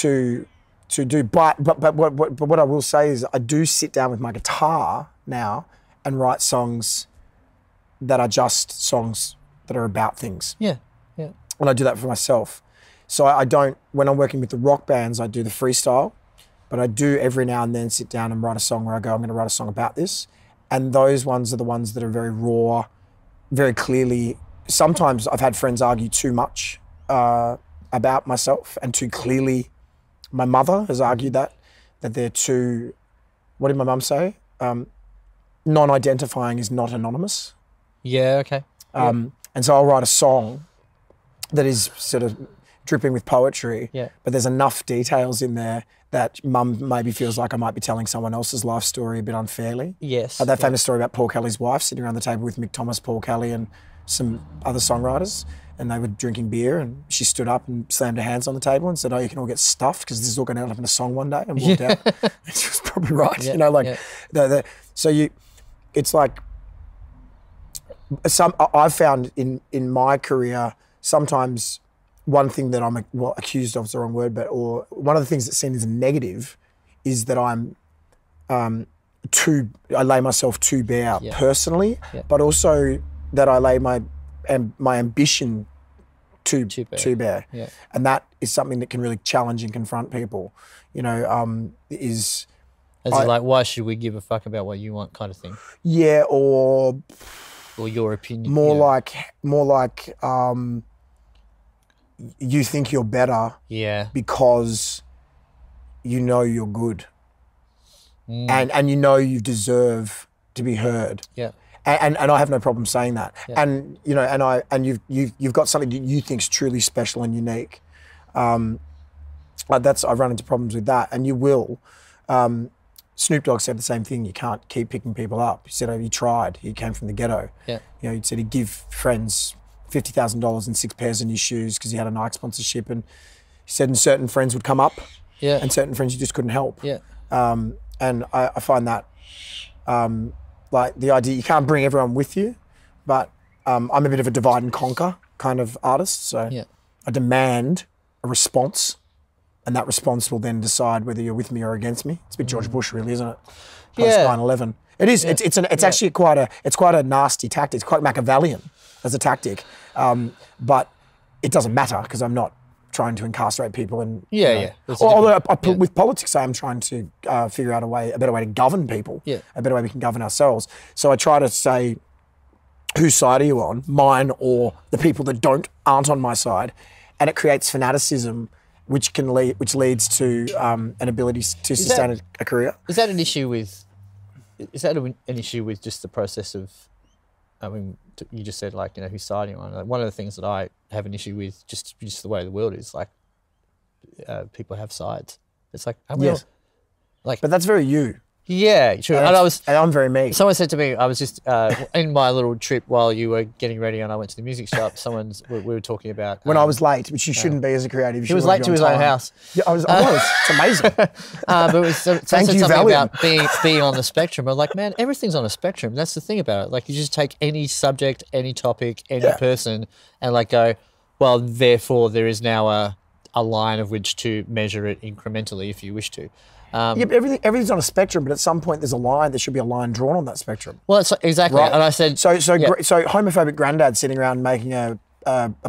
do. But what I will say is I do sit down with my guitar now and write songs that are just songs that are about things. Yeah, yeah. And I do that for myself. So I don't, when I'm working with the rock bands, I do the freestyle, but I do every now and then sit down and write a song where I go, I'm going to write a song about this. And those ones are the ones that are very raw, very clearly. Sometimes I've had friends argue too much about myself and too clearly. My mother has argued that they're too, what did my mum say? Non-identifying is not anonymous. Yeah, okay. And so I'll write a song that is sort of dripping with poetry, but there's enough details in there that mum maybe feels like I might be telling someone else's life story a bit unfairly. Yes. That famous story about Paul Kelly's wife sitting around the table with Mick Thomas, Paul Kelly and some other songwriters, and they were drinking beer and she stood up and slammed her hands on the table and said, oh, you can all get stuffed because this is all going to end up in a song one day, and walked out. And she was probably right. You know, like, it's like, I've found in my career, sometimes one thing that I'm accused of is the wrong word, or one of the things that's seen as a negative is that I lay myself too bare personally, but also that I lay my ambition too bare. Yeah. And that is something that can really challenge and confront people, you know, like, why should we give a fuck about what you want kind of thing? Yeah, or your opinion. More like you think you're better because you know you're good. And you know you deserve to be heard. Yeah. And I have no problem saying that. Yeah. And you know, and you've got something that you think's truly special and unique. I've run into problems with that, and you will. Snoop Dogg said the same thing. You can't keep picking people up. He said, oh, he tried. He came from the ghetto. Yeah. You know, he said he'd give friends $50,000 and 6 pairs of new shoes because he had a Nike sponsorship, and he said, and certain friends would come up, and certain friends you just couldn't help. Yeah. And I find that. Like the idea, you can't bring everyone with you, but I'm a bit of a divide and conquer kind of artist. So I demand a response, and that response will then decide whether you're with me or against me. It's a bit George Bush, really, isn't it? Post 9/11. It is. Yeah. It's actually quite a nasty tactic. It's quite Machiavellian as a tactic, but it doesn't matter because I'm not trying to incarcerate people and although with politics I'm trying to figure out a better way to govern people, a better way we can govern ourselves. So I try to say, whose side are you on, mine or the people that aren't on my side, and it creates fanaticism which leads to an ability to sustain a career. Is that an issue with just the process of, I mean, you just said, like, you know, whose side are you on? Like, one of the things that I have an issue with, just the way the world is, like, people have sides. It's like, but that's very you. Yeah, true. And I'm very me. Someone said to me, I was just in my little trip while you were getting ready, and I went to the music shop. We were talking about when I was late, which you shouldn't be as a creative. He was late to his own house. Yeah, I was. It's amazing. But it was something about being on the spectrum. I'm like, man, everything's on a spectrum. That's the thing about it. Like, you just take any subject, any topic, any person, and like go, well, therefore there is now a line of which to measure it incrementally if you wish to. But everything's on a spectrum, but at some point there's a line. There should be a line drawn on that spectrum. Well, it's exactly. Right? And I said so homophobic granddad sitting around making a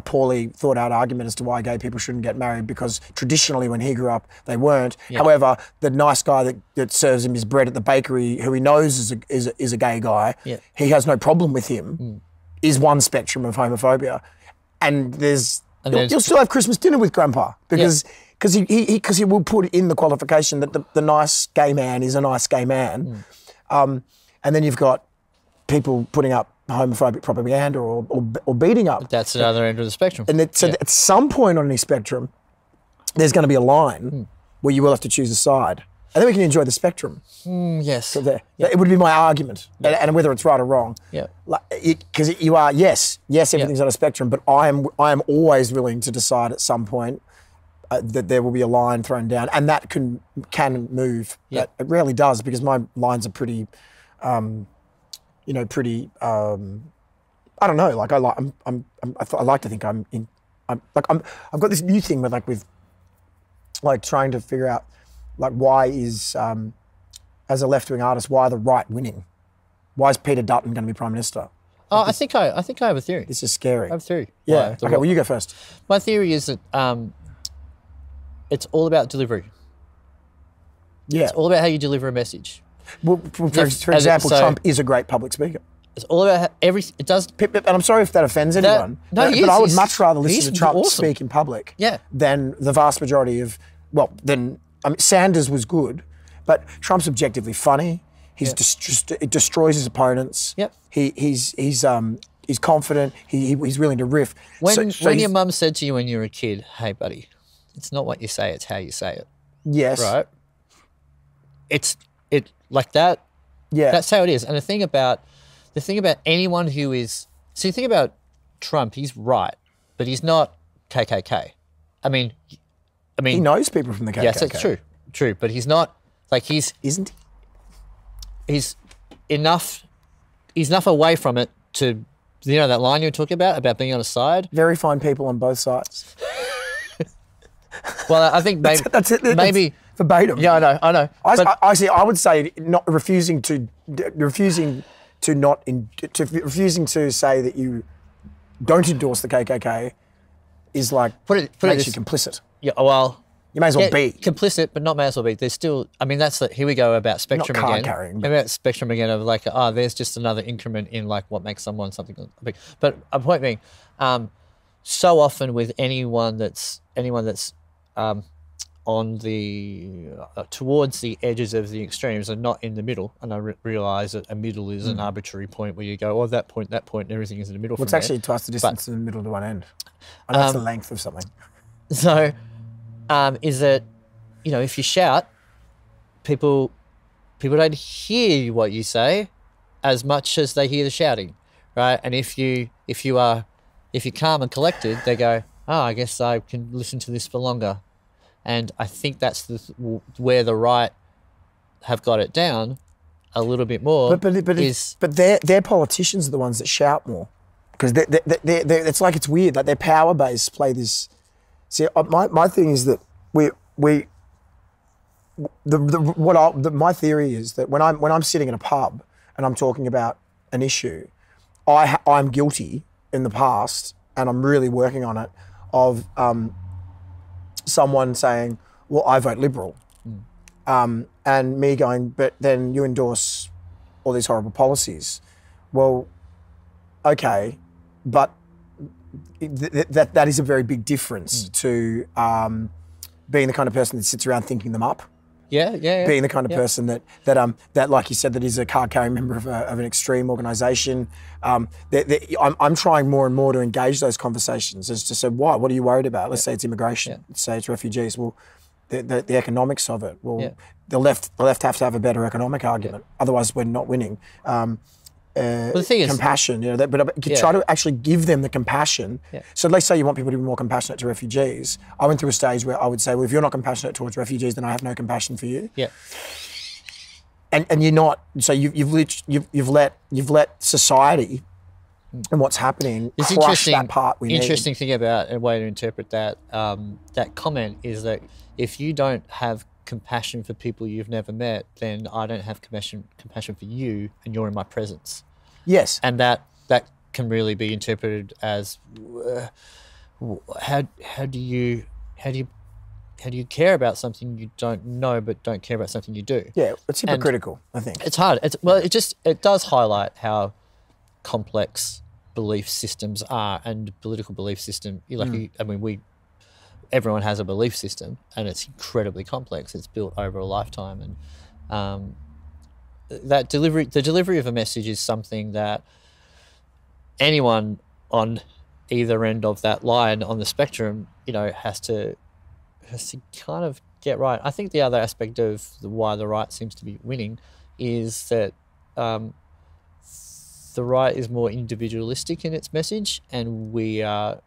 poorly thought out argument as to why gay people shouldn't get married because traditionally when he grew up they weren't. Yeah. However, the nice guy that serves him his bread at the bakery, who he knows is a gay guy, he has no problem with him. Is one spectrum of homophobia, and you'll still have Christmas dinner with Grandpa because. Yeah. Because he will put in the qualification that the nice gay man is a nice gay man. And then you've got people putting up homophobic propaganda or beating up. That's another end of the spectrum. And so at some point on any spectrum, there's going to be a line where you will have to choose a side. And then we can enjoy the spectrum. Yes. So there. It would be my argument, and whether it's right or wrong. Yeah. Because you are, yes, everything's on a spectrum, but I am always willing to decide at some point that there will be a line thrown down, and that can move. Yeah. It rarely does, because my lines are pretty, I don't know. Like I like to think I've got this new thing with trying to figure out why is as a left-wing artist, why are the right winning? Why is Peter Dutton going to be Prime Minister? I think I have a theory. This is scary. I have a theory. Yeah. Okay, well, you go first. My theory is that it's all about delivery. Yeah. It's all about how you deliver a message. Well, for example, Trump is a great public speaker. It's all about it does. And I'm sorry if that offends anyone. No, but I would much rather listen to Trump awesome. speak in public Yeah. than the vast majority of, Sanders was good, but Trump's objectively funny. He's it destroys his opponents. Yep. He's confident. He's willing to riff. When your mum said to you when you were a kid, "Hey, buddy, it's not what you say, it's how you say it." Yes. Right. It's like that. Yeah. That's how it is. And the thing about anyone who is, see, the thing about Trump, he's right, but he's not KKK. I mean, he knows people from the KKK. Yes, that's true, but he's not isn't he? He's enough away from it to, that line you were talking about being on a side. Very fine people on both sides. Well, I think maybe that's it. Maybe verbatim. Yeah, I know. I would say refusing to say that you don't endorse the KKK is makes you complicit. Yeah, well, you may as well be complicit, but not may as well be. There's still, here we go about spectrum not again. Carrying, about spectrum again of there's just another increment in what makes someone something big. But a point being, so often with anyone that's on the towards the edges of the extremes and not in the middle, and I realise that a middle is an arbitrary point where you go, that point, and everything is in the middle. Well, it's actually twice the distance in the middle to one end. I know it's the length of something. So, is that, if you shout, people don't hear what you say as much as they hear the shouting, right? And if you're calm and collected, they go, I guess I can listen to this for longer. And I think that's where the right have got it down a little bit more. But their politicians are the ones that shout more, because it's it's weird. Their power base play this. See, my thing is that my theory is that when I'm sitting in a pub and I'm talking about an issue, I'm guilty in the past, and I'm really working on it, of someone saying, well, I vote Liberal. And me going, but then you endorse all these horrible policies. Well, okay, but that is a very big difference to being the kind of person that sits around thinking them up. Yeah. Being the kind of person that, like you said, that is a card-carrying member of an extreme organisation. I'm trying more and more to engage those conversations as to say, why? What are you worried about? Let's say it's immigration. Let's say it's refugees. Well, the economics of it. Well, the left have to have a better economic argument. Otherwise, we're not winning. The thing is, compassion, but you try to actually give them the compassion. Yeah. So let's say you want people to be more compassionate to refugees. I went through a stage where I would say, well, if you're not compassionate towards refugees, then I have no compassion for you. Yeah. And you're not. So you've let society and what's happening crush that part. Interesting thing about a way to interpret that comment is that if you don't have compassion for people you've never met, then I don't have compassion for you, and you're in my presence. Yes. And that can really be interpreted as how do you care about something you don't know but don't care about something you do? Yeah, it's hypocritical, I think. It's hard. It does highlight how complex belief systems are, and political belief system. Everyone has a belief system, and it's incredibly complex. It's built over a lifetime, and the delivery of a message is something that anyone on either end of that line on the spectrum, has to kind of get right. I think the other aspect of why the right seems to be winning is that the right is more individualistic in its message, and we're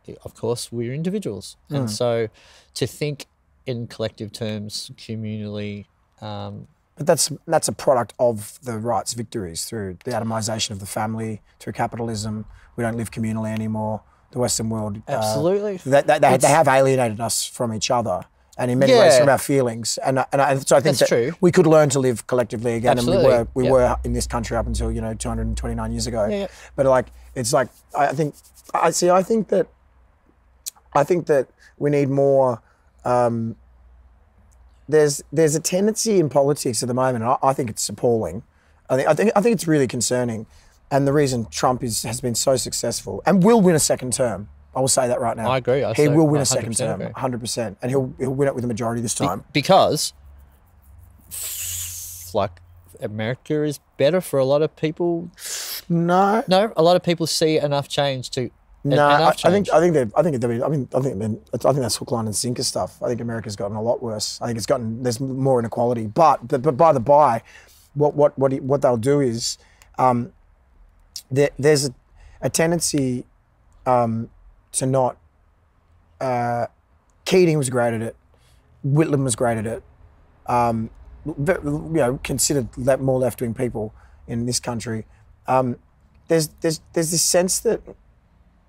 individuals. And so to think in collective terms, communally. But that's a product of the right's victories through the atomization of the family, through capitalism. We don't live communally anymore. The Western world. Absolutely. They have alienated us from each other. And in many ways from our feelings, and so I think that's true. We could learn to live collectively again, Absolutely. and we were in this country up until 229 years ago. Yeah. But I think that we need more. There's a tendency in politics at the moment, and I think it's appalling. I think it's really concerning, and the reason Trump has been so successful and will win a second term. I will say that right now. I agree. He will win a second term, 100%, and he'll win it with a majority this time. Because, America is better for a lot of people. No, a lot of people see enough change to. No, I think that's hook, line, and sinker stuff. I think America's gotten a lot worse. I think there's more inequality. But by the by, what they'll do is, there's a tendency. To not. Keating was great at it. Whitlam was great at it. Considered more left-wing people in this country. There's this sense that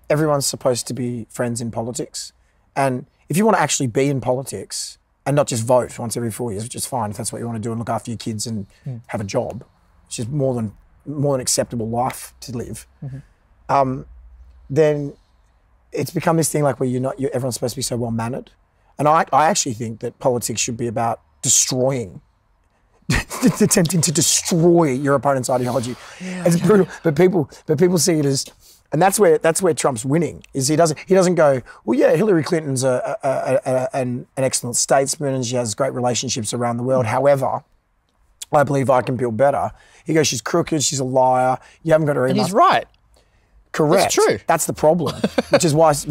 everyone's supposed to be friends in politics, and if you want to actually be in politics and not just vote once every 4 years, which is fine if that's what you want to do and look after your kids and have a job, which is more than acceptable life to live. Then it's become this thing where everyone's supposed to be so well mannered, and I actually think that politics should be about destroying, attempting to destroy your opponent's ideology. It's brutal, but people see it as, and that's where Trump's winning. Is he doesn't go, well, yeah, Hillary Clinton's an excellent statesman and she has great relationships around the world. However, I believe I can build better. He goes, she's crooked, she's a liar. You haven't got her. And he's right. Correct. That's true. That's the problem, which is why it's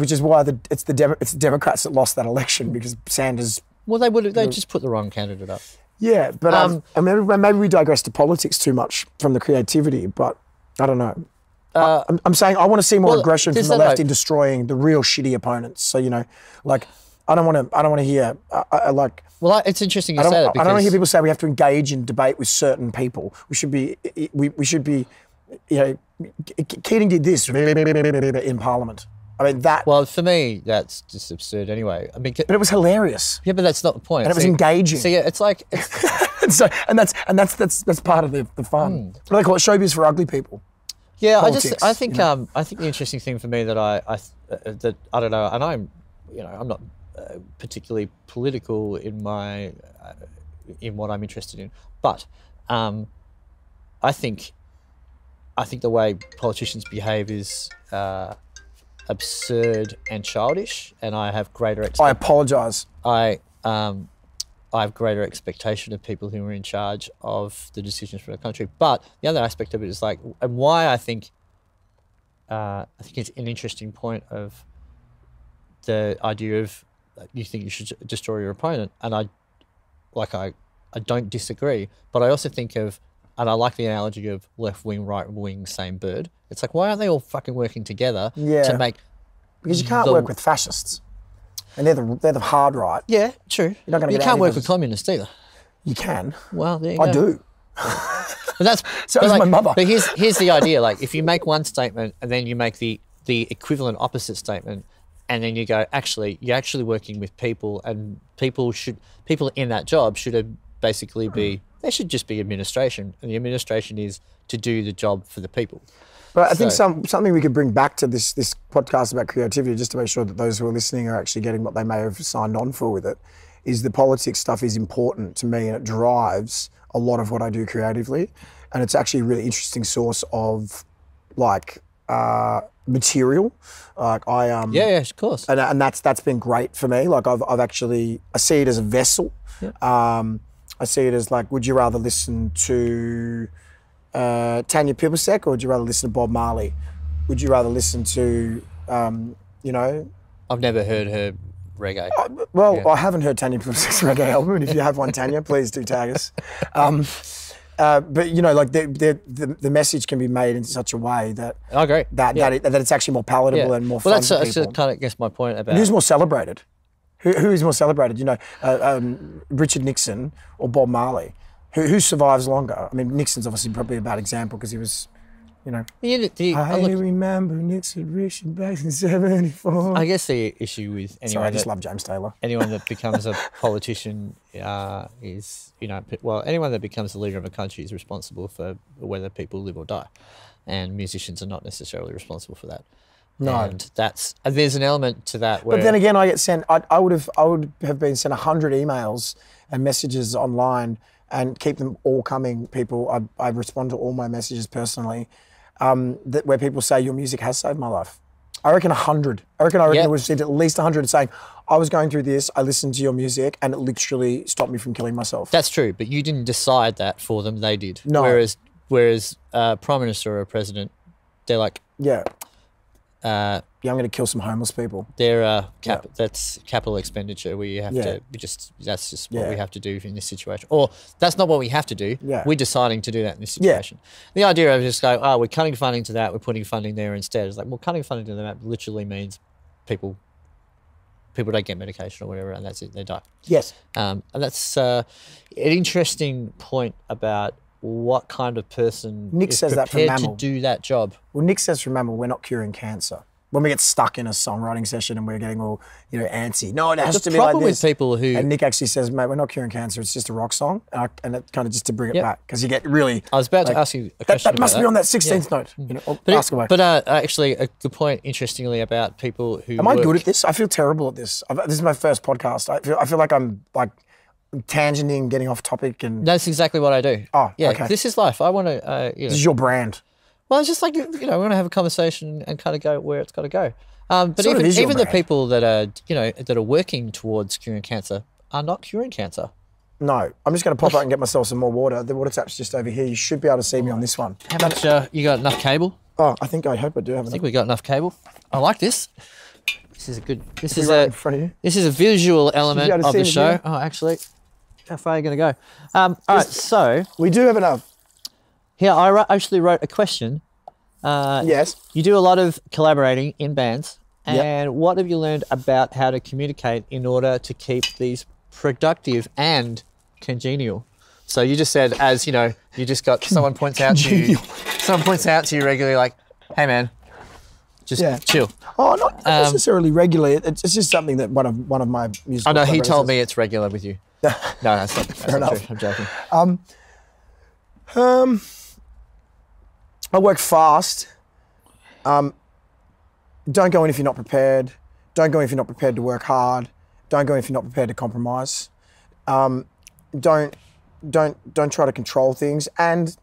the Democrats that lost that election, because Sanders. Well, they just put the wrong candidate up. Yeah, but maybe we digress to politics too much from the creativity. But I don't know. I'm saying I want to see more aggression from the left in destroying the real shitty opponents. So I don't want to hear Well, it's interesting you say that, because I don't want to hear people say we have to engage in debate with certain people. We should be. Keating did this in Parliament. I mean that. Well, for me, that's just absurd anyway. I mean, but it was hilarious. Yeah, but that's not the point. And it was engaging. So yeah, it's like. That's part of the fun. What do they call it? Showbiz for ugly people. Yeah, Politics, I think the interesting thing for me that I don't know, and I'm not particularly political in what I'm interested in, but I think the way politicians behave is absurd and childish, and I have greater. I apologise. I have greater expectation of people who are in charge of the decisions for the country. But the other aspect of it is and why I think it's an interesting point of the idea of you think you should destroy your opponent, and I don't disagree, but I also think of, and I like the analogy of left wing, right wing, same bird. It's why aren't they all fucking working together to make? Because you can't work with fascists. And they're the hard right. Yeah, true. You're not you can't work with communists either. You can. Well, there you go. I do. But that's so is my mother. But here's the idea: if you make one statement and then you make the equivalent opposite statement, and then you go, you're actually working with people, and people in that job should basically be. They should just be administration, and the administration is to do the job for the people. But I think something we could bring back to this podcast about creativity, just to make sure that those who are listening are actually getting what they may have signed on for with it, is the politics stuff is important to me, and it drives a lot of what I do creatively. And it's actually a really interesting source of material. Yeah, of course. And that's been great for me. I see it as a vessel. Yeah. I see it as would you rather listen to Tanya Pibersek or would you rather listen to Bob Marley? would you rather listen to, you know? I've never heard her reggae. I haven't heard Tanya Plum's reggae album, and if you have one, Tanya, please do tag us. But you know, like the message can be made in such a way that I agree. that it's actually more palatable and more fun. Well, for that's people. kind of, I guess, my point about. And who's more celebrated? Who is more celebrated? You know, Richard Nixon or Bob Marley? Who survives longer? I mean, Nixon's obviously probably a bad example because he was, you know. I remember Nixon, Richard back in '74. I guess the issue with anyone. Sorry, I just love James Taylor. Anyone that becomes a politician is, you know, well, anyone that becomes the leader of a country is responsible for whether people live or die, and musicians are not necessarily responsible for that. No, and there's an element to that where. But then again, I get sent. I would have been sent 100 emails and messages online, and keep them all coming. People, I respond to all my messages personally, where people say your music has saved my life. I reckon 100. I reckon we've received at least 100 saying, I was going through this, I listened to your music, and it literally stopped me from killing myself. That's true, but you didn't decide that for them; they did. No. Whereas Prime Minister or a president, they're like, yeah, I'm going to kill some homeless people. They're that's capital expenditure where you have to. That's just what we have to do in this situation, or that's not what we have to do. Yeah. We're deciding to do that in this situation. The idea of just go, we're cutting funding to that, we're putting funding there instead. It's like, well, cutting funding to that literally means people don't get medication or whatever, and that's it, they die. Yes. And that's an interesting point about what kind of person Nick is says that prepared from to Mammal. do that job. Well, Nick says, remember, we're not curing cancer. When we get stuck in a songwriting session and we're getting all, you know, antsy. No, it has to be like this. The problem with people who... And Nick actually says, mate, we're not curing cancer. It's just a rock song. And it kind of just to bring it back. Because you get really... I was about to ask you a question that must be on that 16th note. You know, ask away. But actually, the point, interestingly, about people who Am I good at this? I feel terrible at this. This is my first podcast. I feel like I'm like tangenting, getting off topic. And that's exactly what I do. Oh, yeah. okay. This is life. I want to... This is your brand. Well, it's just like, you know, we're going to have a conversation and kind of go where it's got to go. But sort even the people that are, you know, that are working towards curing cancer are not curing cancer. No, I'm just going to pop out and get myself some more water. The water tap's just over here. You should be able to see me on this one. How much, you got enough cable? Oh, I hope I do have enough. I think we got enough cable. I like this. This is a good, in front of you. This is a visual element of the show. Yeah. Oh, actually, how far are you going to go? All right, so. We do have enough. Here, I actually wrote a question. Yes. You do a lot of collaborating in bands. And what have you learned about how to communicate in order to keep these productive and congenial? So you just said, as you know, you just got someone points out to you regularly, like, "Hey man, just chill." Oh, not necessarily regularly. It's just something that one of my musical. Oh no, he told me it's regular with you. No, that's not true. I'm joking. I work fast. Don't go in if you're not prepared. Don't go in if you're not prepared to work hard. Don't go in if you're not prepared to compromise. Don't try to control things. And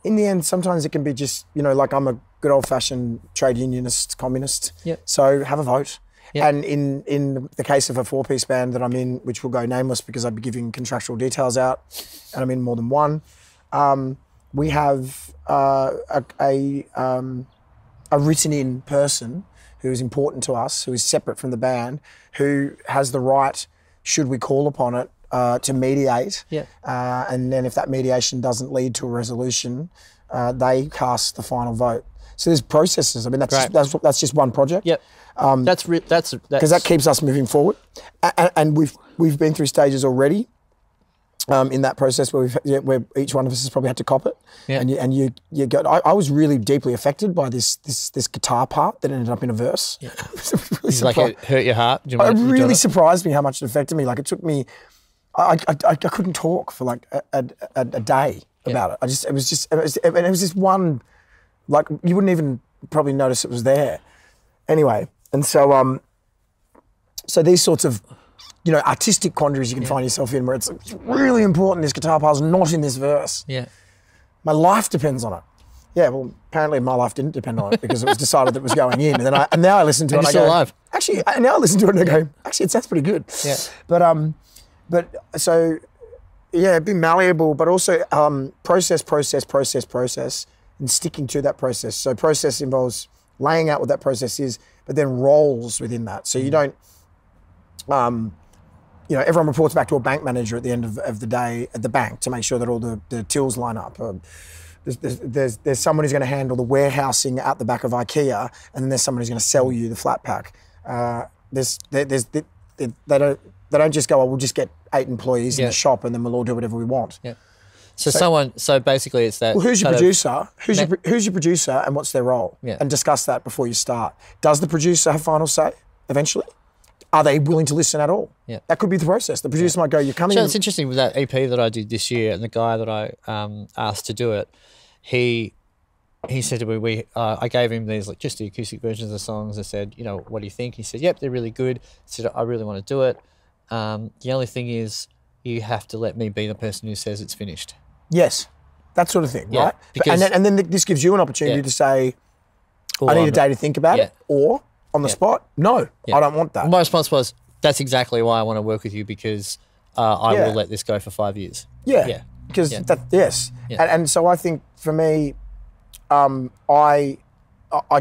in the end, sometimes it can be just, you know, like I'm a good old-fashioned trade unionist, communist. Yep. So have a vote. Yep. And in the case of a 4-piece band that I'm in, which will go nameless because I'd be giving contractual details out, and I'm in more than one, we have a written-in person who is important to us, who is separate from the band, who has the right, should we call upon it, to mediate. Yeah. And then if that mediation doesn't lead to a resolution, they cast the final vote. So there's processes. I mean, that's just one project. Yep. That's because that keeps us moving forward. And we've been through stages already. In that process where each one of us has probably had to cop it, and you go. I was really deeply affected by this guitar part that ended up in a verse. Yeah. Really like it hurt your heart. It really surprised me how much it affected me. Like it took me, I couldn't talk for like a day about it. It was just one, like you wouldn't even probably notice it was there. Anyway, and so these sorts of, you know, artistic quandaries you can find yourself in where it's really important this guitar part's not in this verse. Yeah. My life depends on it. Yeah, well, apparently my life didn't depend on it because it was decided that it was going in. And now I listen to it and I go, alive. Actually, now I listen to it and I go, actually, it sounds pretty good. Yeah. But so, yeah, be malleable, but also process, and sticking to that process. So process involves laying out what that process is, but then roles within that. So you don't, everyone reports back to a bank manager at the end of the day at the bank to make sure that all the tills line up. There's someone who's going to handle the warehousing out the back of IKEA, and then there's someone who's going to sell you the flat pack. They don't just go, we'll just get 8 employees in the shop and then we'll all do whatever we want. Yeah. So basically it's that. Well, who's your producer? Who's your producer and what's their role? Yeah. And discuss that before you start. Does the producer have final say eventually? Are they willing to listen at all? Yeah. That could be the process. The producer might go, you're coming in. It's interesting with that EP that I did this year, and the guy that I asked to do it, he said to me, I gave him these just the acoustic versions of the songs. I said, what do you think? He said, yep, they're really good. I said, I really want to do it. The only thing is you have to let me be the person who says it's finished. Yes, that sort of thing, right? Because, and then this gives you an opportunity to say, I need a day to think about it, or on the spot, no, I don't want that. My response was, that's exactly why I want to work with you, because I will let this go for 5 years. Yeah. Because yes. Yeah. And so I think for me, I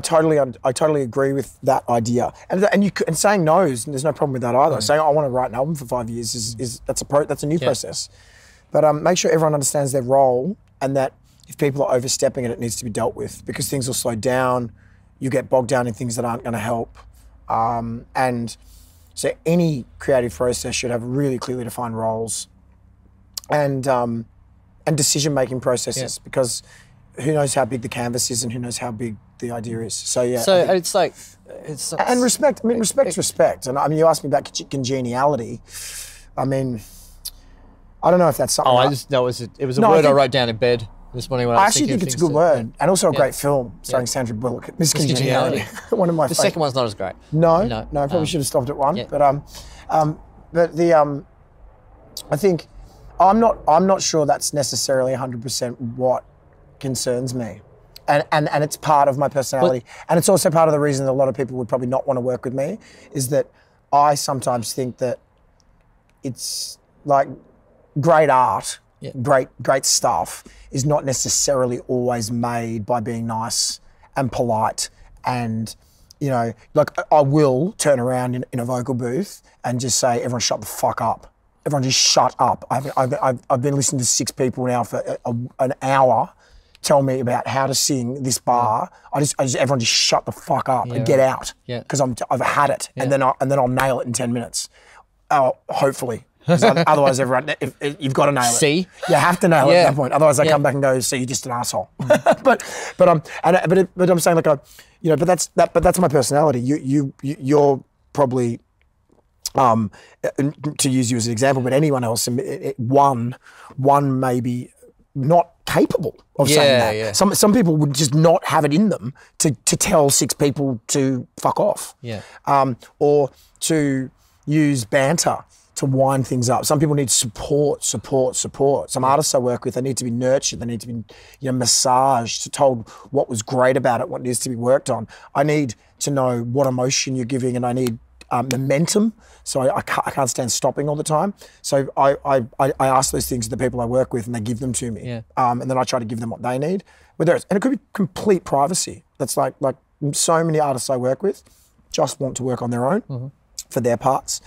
totally agree with that idea. And saying no, there's no problem with that either. Saying I want to write an album for 5 years that's a new process. But make sure everyone understands their role, and that if people are overstepping it needs to be dealt with, because things will slow down. You get bogged down in things that aren't going to help. And so any creative process should have really clearly defined roles and decision-making processes, because who knows how big the canvas is and who knows how big the idea is. So yeah. So and respect. I mean, respect's respect. And I mean, you asked me about congeniality. I mean, I don't know if that's something. It was a word I wrote down in bed this morning when I was actually think it's a good word, and also a great film starring Sandra Bullock. Miss Congeniality, one of my. The second one's not as great. No, probably should have stopped at one. Yeah. But I think I'm not sure that's necessarily 100% what concerns me, and it's part of my personality, and it's also part of the reason that a lot of people would probably not want to work with me, is that I sometimes think that it's like great art, great stuff is not necessarily always made by being nice and polite, and like I will turn around in a vocal booth and just say, everyone shut the fuck up. Everyone just shut up. I've been listening to 6 people now for an hour tell me about how to sing this bar. Everyone just shut the fuck up and get out, because I've had it, and then I'll nail it in 10 minutes. Hopefully. Otherwise, everyone, if you've got to nail it. See? You have to nail it at that point. Otherwise, I come back and go, "See, you're just an asshole." but I'm saying, like, but that's my personality. You're probably, to use you as an example, but anyone else, one may be not capable of saying that. Yeah. Some people would just not have it in them to tell 6 people to fuck off. Yeah. Or to use banter to wind things up. Some people need support. Some artists I work with, they need to be nurtured. They need to be, massaged, told what was great about it, what needs to be worked on. I need to know what emotion you're giving, and I need momentum. So I can't stand stopping all the time. So I ask those things to the people I work with, and they give them to me. Yeah. And then I try to give them what they need. And it could be complete privacy. That's like so many artists I work with just want to work on their own for their parts.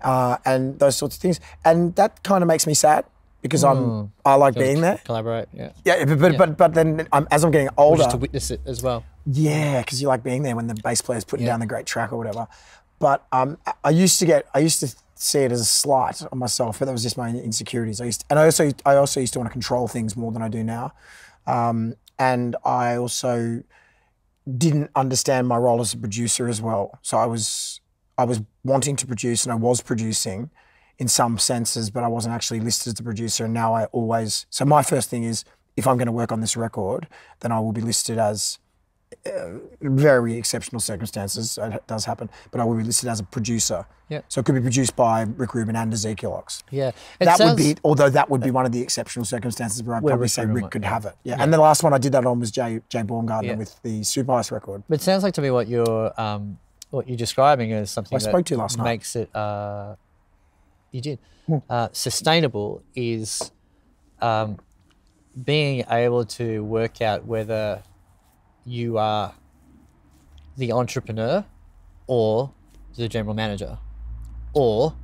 And those sorts of things, and that kind of makes me sad, because I like being there. Collaborate, yeah. Yeah, but then as I'm getting older, just to witness it as well. Yeah, because you like being there when the bass player's putting down the great track or whatever. But I used to see it as a slight on myself, but that was just my insecurities. I also used to want to control things more than I do now, and I also didn't understand my role as a producer as well. So I was wanting to produce, and I was producing in some senses, but I wasn't actually listed as a producer. And now so my first thing is, if I'm going to work on this record, then I will be listed as, very exceptional circumstances, it does happen, but I will be listed as a producer. Yeah. So it could be produced by Rick Rubin and Ezekiel Ox. Yeah. Although that would be one of the exceptional circircumstances where I'd probably say Rick could have it. Yeah. And the last one I did that on was Jay Baumgartner with the Super Ice record. But it sounds like to me what you're describing is something I spoke to you last night. Makes it, you did. Sustainable is being able to work out whether you are the entrepreneur or the general manager or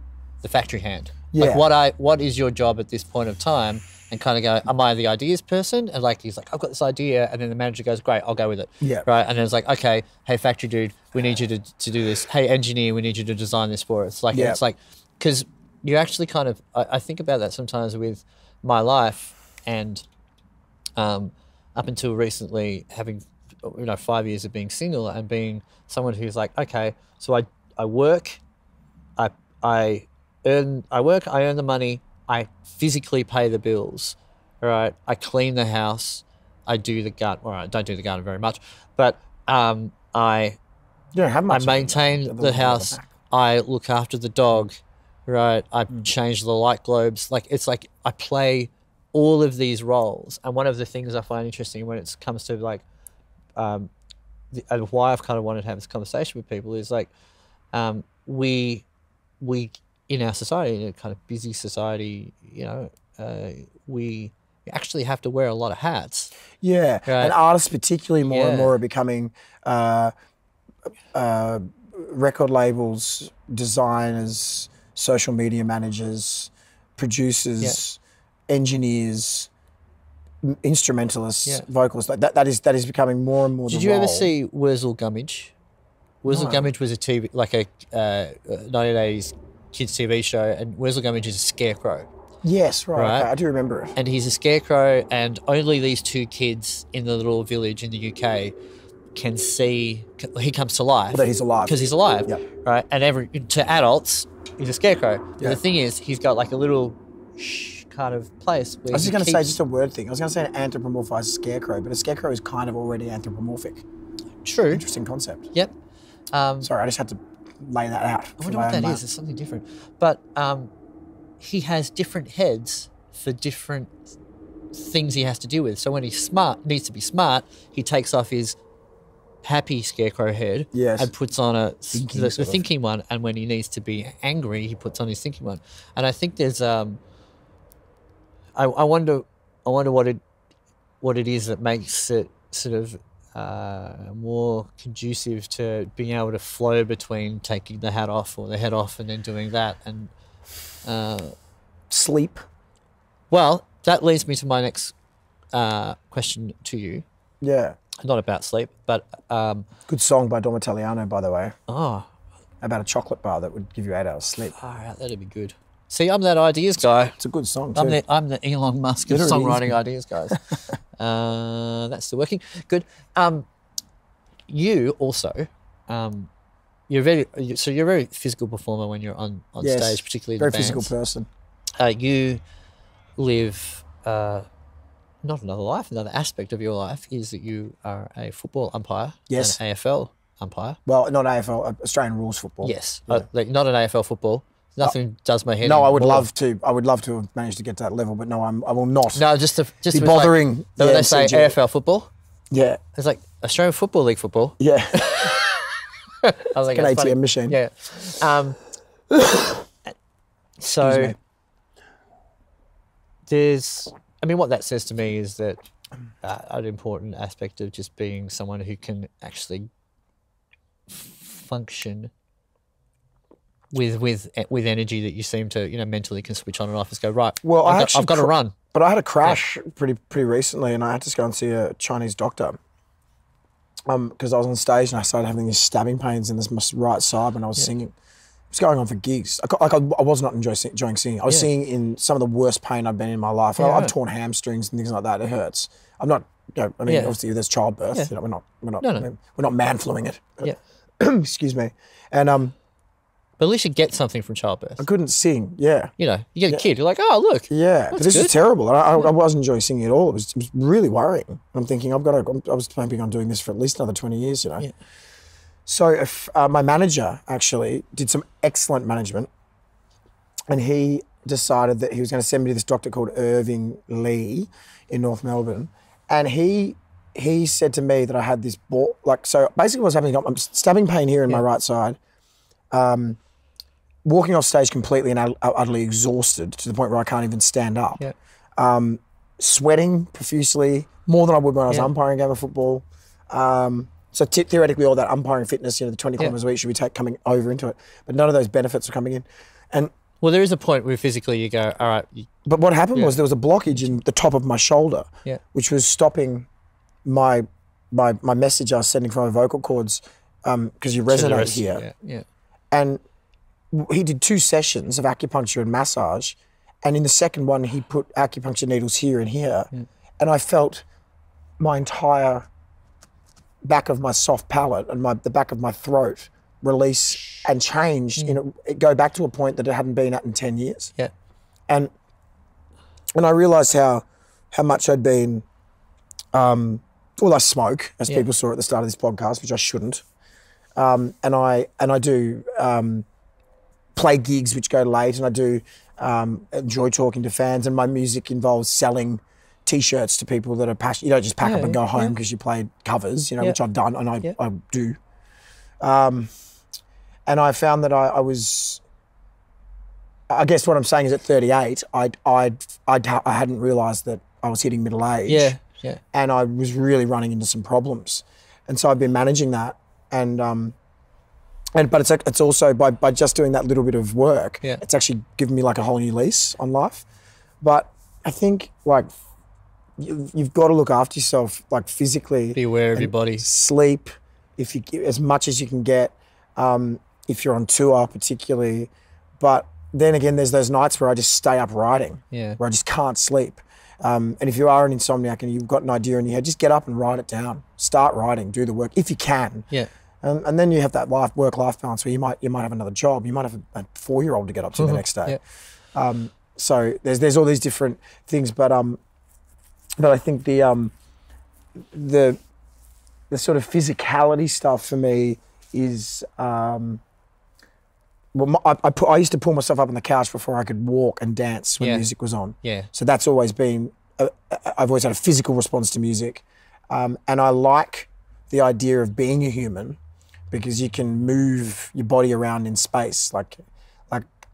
the factory hand? Yeah. Like what is your job at this point of time? And kind of go, am I the ideas person? And like, he's like, I've got this idea. And then the manager goes, great, I'll go with it. Yeah. Right. And then it's like, okay, hey, factory dude, we need you to do this. Hey, engineer, we need you to design this for us. Like, it's like, because you actually kind of, I think about that sometimes with my life and up until recently having, 5 years of being single and being someone who's like, okay, so I work, I earn the money, I physically pay the bills, right? I clean the house, I do the garden. Well, I don't do the garden very much, but I You don't have much. I maintain the house. I look after the dog, right? I change the light globes. Like, it's like I play all of these roles. And one of the things I find interesting when it comes to like, and why I've kind of wanted to have this conversation with people is like, we in our society, in a kind of busy society, we actually have to wear a lot of hats. Yeah, right? and artists particularly more and more are becoming record labels, designers, social media managers, producers, engineers, instrumentalists, vocalists. Like that is becoming more and more. Did you ever see Wurzel Gummidge? Wurzel Gummidge was a TV, like a 1980s kids TV show, and Wurzel Gummidge is a scarecrow. Yes, right. Okay, I do remember it. And he's a scarecrow, and only these two kids in the little village in the UK can see he comes to life. That he's alive. Because he's alive, Yep. right? And to adults, he's a scarecrow. But Yeah. the thing is, he's got like a little kind of place where I was just he going to say keeps- just a word thing. I was going to say an anthropomorphized scarecrow, but a scarecrow is kind of already anthropomorphic. True. Interesting concept. Yep. Sorry, I just had to lay that out. I wonder what that is. It's something different. But he has different heads for different things he has to deal with. So when he's needs to be smart, he takes off his happy scarecrow head and puts on the thinking one. And when he needs to be angry, he puts on his thinking one. And I think there's I wonder what it is that makes it sort of more conducive to being able to flow between taking the hat off or the head off and then doing that. And sleep. Well, that leads me to my next question to you. Yeah. Not about sleep, but Good song by Dom Italiano, by the way. oh, About a chocolate bar that would give you 8 hours sleep. all right, that'd be good. See, I'm that ideas guy. It's a good song too. I'm the Elon Musk of Literally is. songwriting ideas guys. That's still working. Good. You also, you're a very physical performer when you're on Yes, stage, particularly very the bands. physical person. You live not another life. Another aspect of your life is that you are a football umpire. Yes. An AFL umpire. Well, not AFL, Australian rules football. Yes. Yeah. Like not an AFL football. Nothing does my head. No, I would more. love to. I would love to have managed to get to that level, but no, I will not. No, just be with bothering. Like, when they say MCG. AFL football, Yeah, it's like Australian Football League football. yeah. I was like, An that's ATM funny. machine. Yeah. So Excuse me. what that says to me is that an important aspect of just being someone who can actually function with energy that you seem to, mentally can switch on and off and go, right, Well, I've got to run. But I had a crash pretty recently, and I had to go and see a Chinese doctor. Because I was on stage and I started having these stabbing pains in this right side when I was singing. It was going on for gigs. I was not enjoying singing. I was singing in some of the worst pain I've been in my life. I've torn hamstrings and things like that. It hurts. I'm not. Obviously there's childbirth. Yeah. We're not No. we're not man-fluing it. Yeah. Excuse me. And But at least you get something from childbirth. I couldn't sing. Yeah. You get a kid. You're like, oh, look. Yeah, but this is terrible. And I wasn't enjoying singing at all. It was really worrying. I'm thinking I was hoping on doing this for at least another 20 years, Yeah. So if my manager actually did some excellent management, and he decided that he was going to send me to this doctor called Irving Lee in North Melbourne, and he said to me that I had this ball. So basically what's happening, I'm stabbing pain here in my right side. Walking off stage completely and utterly exhausted to the point where I can't even stand up. Yeah. Sweating profusely, more than I would when I was umpiring a game of football. So theoretically, all that umpiring fitness, the 20 kilometers a week should be coming over into it. But none of those benefits are coming in. And well, there is a point where physically you go, all right. But what happened was there was a blockage in the top of my shoulder, which was stopping my message I was sending from my vocal cords because you resonate here. Yeah. And he did 2 sessions of acupuncture and massage. And in the second one, he put acupuncture needles here and here. And I felt my entire back of my soft palate and the back of my throat release and change, it go back to a point that it hadn't been at in 10 years. Yeah. And I realised how much I'd been, I smoke, as people saw at the start of this podcast, which I shouldn't. And I do play gigs which go late, and I do enjoy talking to fans, and my music involves selling T-shirts to people that are passionate. You don't just pack up and go home because you played covers, which I've done, and I do. And I found that I guess what I'm saying is at 38, I hadn't realised that I was hitting middle age. Yeah. And I was really running into some problems, and so I've been managing that, but it's also by just doing that little bit of work, it's actually given me like a whole new lease on life. But I think like you've got to look after yourself, like physically. Be aware of your body. Sleep, as much as you can get, if you're on tour particularly. But then again, there's those nights where I just stay up writing, where I just can't sleep. And if you are an insomniac and you've got an idea in your head, just get up and write it down. Start writing, do the work if you can. Yeah. And then you have that work-life balance where you might have another job. You might have a 4-year-old to get up to the next day. Yeah. So there's all these different things, but I think the sort of physicality stuff for me is I used to pull myself up on the couch before I could walk and dance when music was on. Yeah. So that's always been I've always had a physical response to music, and I like the idea of being a human because you can move your body around in space. Like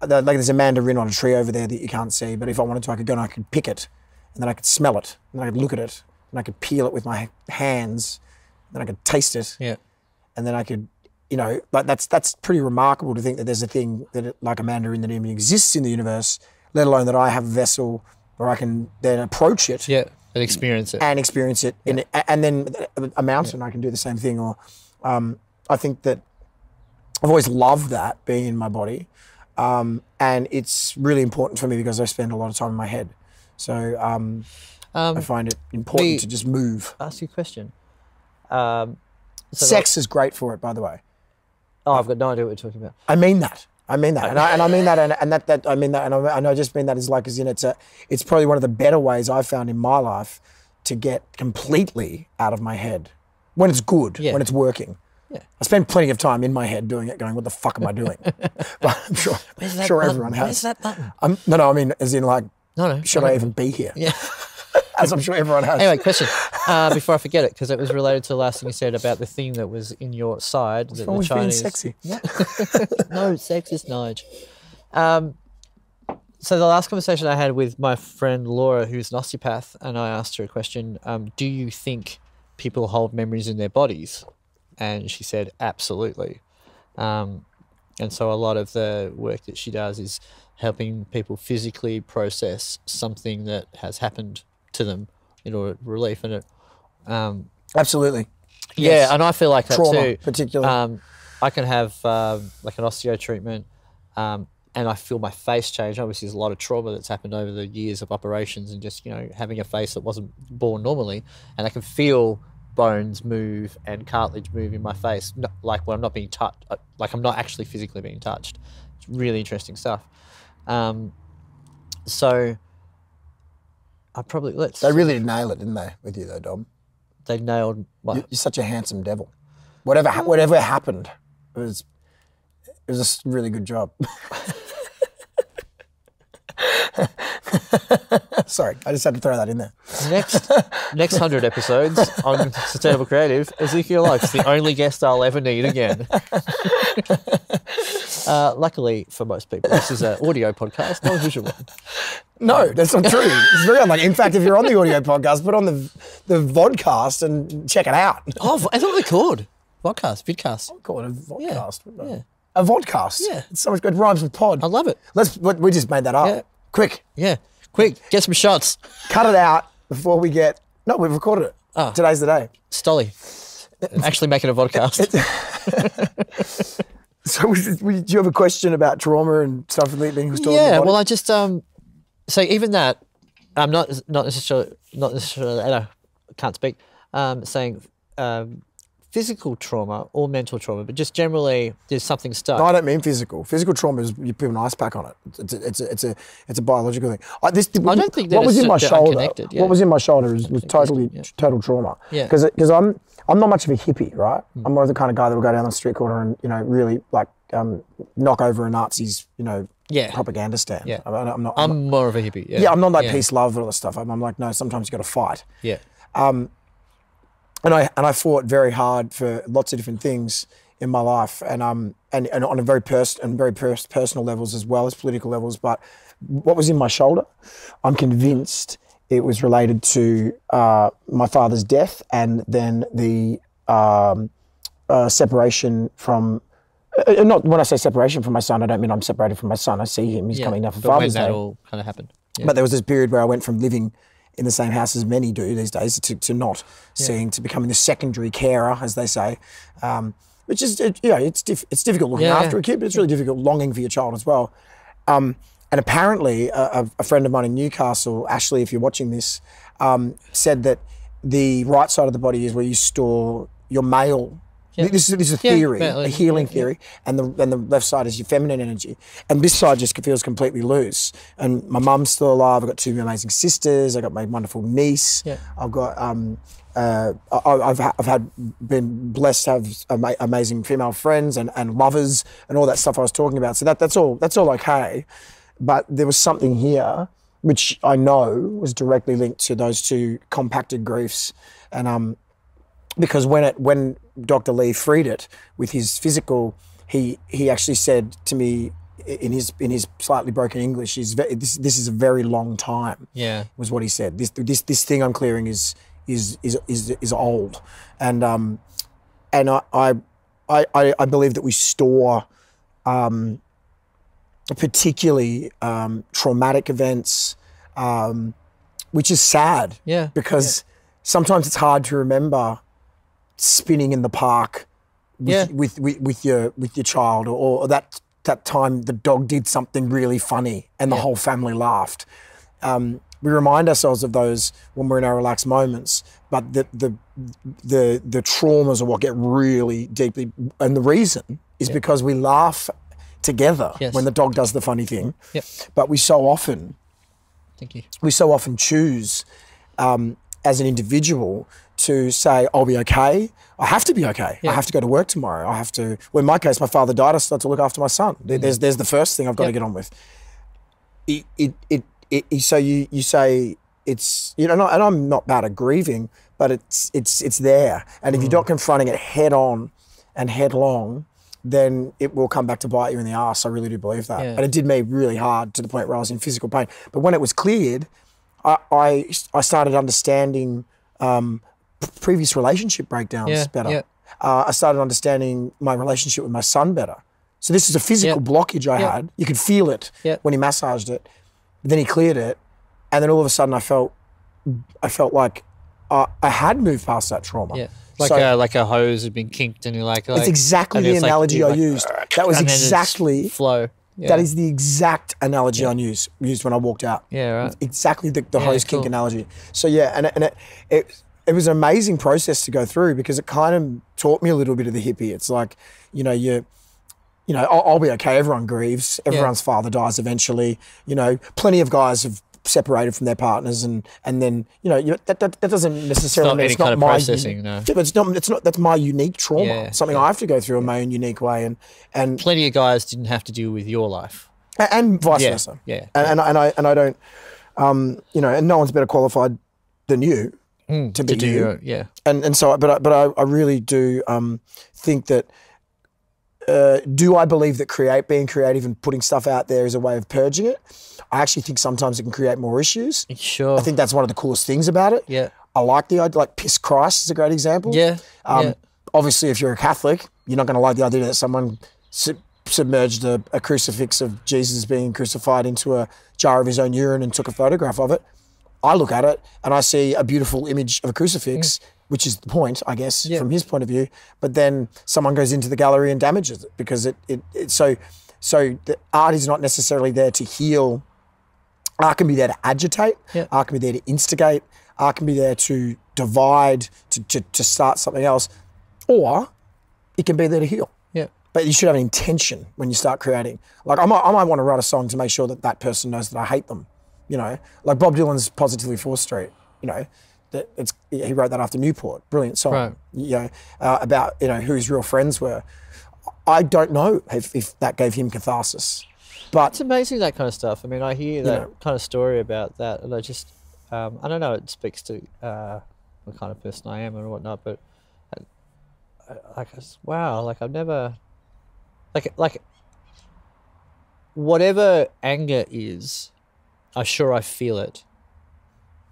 there's a mandarin on a tree over there that you can't see, but if I wanted to, I could go and I could pick it, and then I could smell it, and then I could look at it, and I could peel it with my hands, and then I could taste it, and then I could, like that's pretty remarkable to think that there's a thing like a mandarin that even exists in the universe, let alone that I have a vessel where I can then approach it. Yeah, and experience it. And then a mountain, I can do the same thing. Or I think that I've always loved that being in my body. And it's really important for me because I spend a lot of time in my head. So I find it important to just move. Ask you a question. Sex is great for it, by the way. Oh, I've got no idea what you're talking about. I mean that. And I mean that, and I mean that, and I just mean that it's probably one of the better ways I've found in my life to get completely out of my head when it's good, when it's working. Yeah. I spend plenty of time in my head doing it, going, "What the fuck am I doing?" But I'm sure everyone has. Where's that button? No, I mean, as in like, should I even be here? Yeah. As I'm sure everyone has. Anyway, question. Before I forget it, because it was related to the last thing you said about the thing that was in your side. What's wrong with being sexy? Yeah. No, sexist Nige. So the last conversation I had with my friend Laura, who's an osteopath, and I asked her a question, do you think people hold memories in their bodies? And she said, absolutely. And so a lot of the work that she does is helping people physically process something that has happened to them in order to relief. And it, absolutely. Yeah, yes. and I feel like that trauma, too. Particularly. I can have like an osteo treatment, and I feel my face change. Obviously, there's a lot of trauma that's happened over the years of operations and just, having a face that wasn't born normally. And I can feel bones move and cartilage move in my face, like when I'm not being touched, like I'm not actually physically being touched. It's really interesting stuff. So I probably They really did nail it, didn't they, with you though, Dom? They nailed what? You're such a handsome devil. Whatever happened, it was a really good job. Sorry, I just had to throw that in there. Next 100 episodes on Sustainable Creative, Ezekiel Ox, the only guest I'll ever need again. Luckily for most people, this is an audio podcast, not a visual one. No, that's not true. It's very unlikely. In fact, if you're on the audio podcast, put on the vodcast and check it out. Oh, I thought they called vodcast, vidcast. I call it a vodcast. Yeah. A vodcast. Yeah. It's so much good. Rhymes with pod. I love it. We just made that up. Yeah. Quick. Yeah. Quick, get some shots. Cut it out before we get. No, we've recorded it. Oh. Today's the day. Stolly. Actually making a vodcast. So, do you have a question about trauma and stuff that was talking Yeah, about? well, I just so even that I'm not necessarily I can't speak saying physical trauma or mental trauma, but just generally there's something stuck. No, I don't mean physical. Physical trauma is you put an ice pack on it. It's a biological thing. I don't think that what was it's in my shoulder. unconnected, yeah. What was in my shoulder was total trauma. Yeah. Because I'm not much of a hippie, right? I'm more of the kind of guy that will go down the street corner and really like knock over a Nazi's propaganda stand. Yeah. I'm more of a hippie. Yeah, yeah, I'm not like peace, love, all that stuff. I'm like, no, sometimes you got to fight. Yeah. And I fought very hard for lots of different things in my life, and on a very personal levels as well as political levels. But what was in my shoulder, I'm convinced it was related to my father's death, and then the separation from. Not when I say separation from my son, I don't mean I'm separated from my son. I see him; he's coming down for Father's Day. When that all kind of happened. Yeah. But there was this period where I went from living in the same house as many do these days to not seeing, to becoming the secondary carer, as they say, which is, it's difficult looking after a kid, but it's really difficult longing for your child as well. And apparently a friend of mine in Newcastle, Ashley, if you're watching this, said that the right side of the body is where you store your male. This is a theory, a healing theory, and the left side is your feminine energy, and this side just feels completely loose. And my mum's still alive. I've got two amazing sisters. I got my wonderful niece. Yeah. I've got been blessed to have amazing female friends and lovers and all that stuff I was talking about. So that's all okay, but there was something here which I know was directly linked to those two compacted griefs, and because when Dr. Lee freed it with his physical, he actually said to me in his slightly broken English, this is a very long time. Yeah, was what he said. This thing I'm clearing is old, and I believe that we store particularly traumatic events, which is sad. Yeah, because sometimes it's hard to remember spinning in the park with your child, or that time the dog did something really funny and the whole family laughed. We remind ourselves of those when we're in our relaxed moments, but the traumas are what get really deeply, and the reason is because we laugh together when the dog does the funny thing. Yep. But we so often choose as an individual to say, I'll be okay. I have to be okay. I have to go to work tomorrow. I have to, well, in my case, my father died. I started to look after my son. There's the first thing I've got to get on with. So you say it's, and I'm not bad at grieving, but it's there. And if you're not confronting it head on and headlong, then it will come back to bite you in the arse. I really do believe that. Yeah. And it did me really hard to the point where I was in physical pain. But when it was cleared, I started understanding previous relationship breakdowns better. Yeah. I started understanding my relationship with my son better. So this is a physical blockage I had. You could feel it when he massaged it. But then he cleared it, and then all of a sudden I felt like I had moved past that trauma. Yeah. Like a hose had been kinked, and you're like it's exactly the analogy I used. That was exactly flow. Yeah. That is the exact analogy I used when I walked out. Yeah, right. It's exactly the hose kink analogy. So and it was an amazing process to go through, because it kind of taught me a little bit of the hippie. It's like, I'll be okay. Everyone grieves. Everyone's father dies eventually. Plenty of guys have separated from their partners, and then that doesn't necessarily mean it's not my processing. No, but it's not. That's my unique trauma. Yeah, something I have to go through in my own unique way, and plenty of guys didn't have to deal with your life, and vice versa. Yeah, and I don't. You know, and no one's better qualified than you to be you. Yeah. And so, but I really do think that. Do I believe that being creative and putting stuff out there is a way of purging it? I actually think sometimes it can create more issues. Sure. I think that's one of the coolest things about it. Yeah. I like the idea, like piss Christ is a great example. Yeah. Obviously, if you're a Catholic, you're not going to like the idea that someone submerged a crucifix of Jesus being crucified into a jar of his own urine and took a photograph of it. I look at it and I see a beautiful image of a crucifix, which is the point, I guess, from his point of view. But then someone goes into the gallery and damages it because so the art is not necessarily there to heal. Art can be there to agitate. Yeah. Art can be there to instigate. Art can be there to divide, to start something else, or it can be there to heal. Yeah. But you should have an intention when you start creating. Like I might want to write a song to make sure that that person knows that I hate them. You know, like Bob Dylan's "Positively 4th Street." You know, he wrote that after Newport. Brilliant song. Right. You know, about who his real friends were. I don't know if that gave him catharsis, but It's amazing, that kind of stuff. I mean, I hear that kind of story about that, and I just, I don't know, it speaks to what kind of person I am and whatnot, but wow, like I've never, like whatever anger is, I feel it,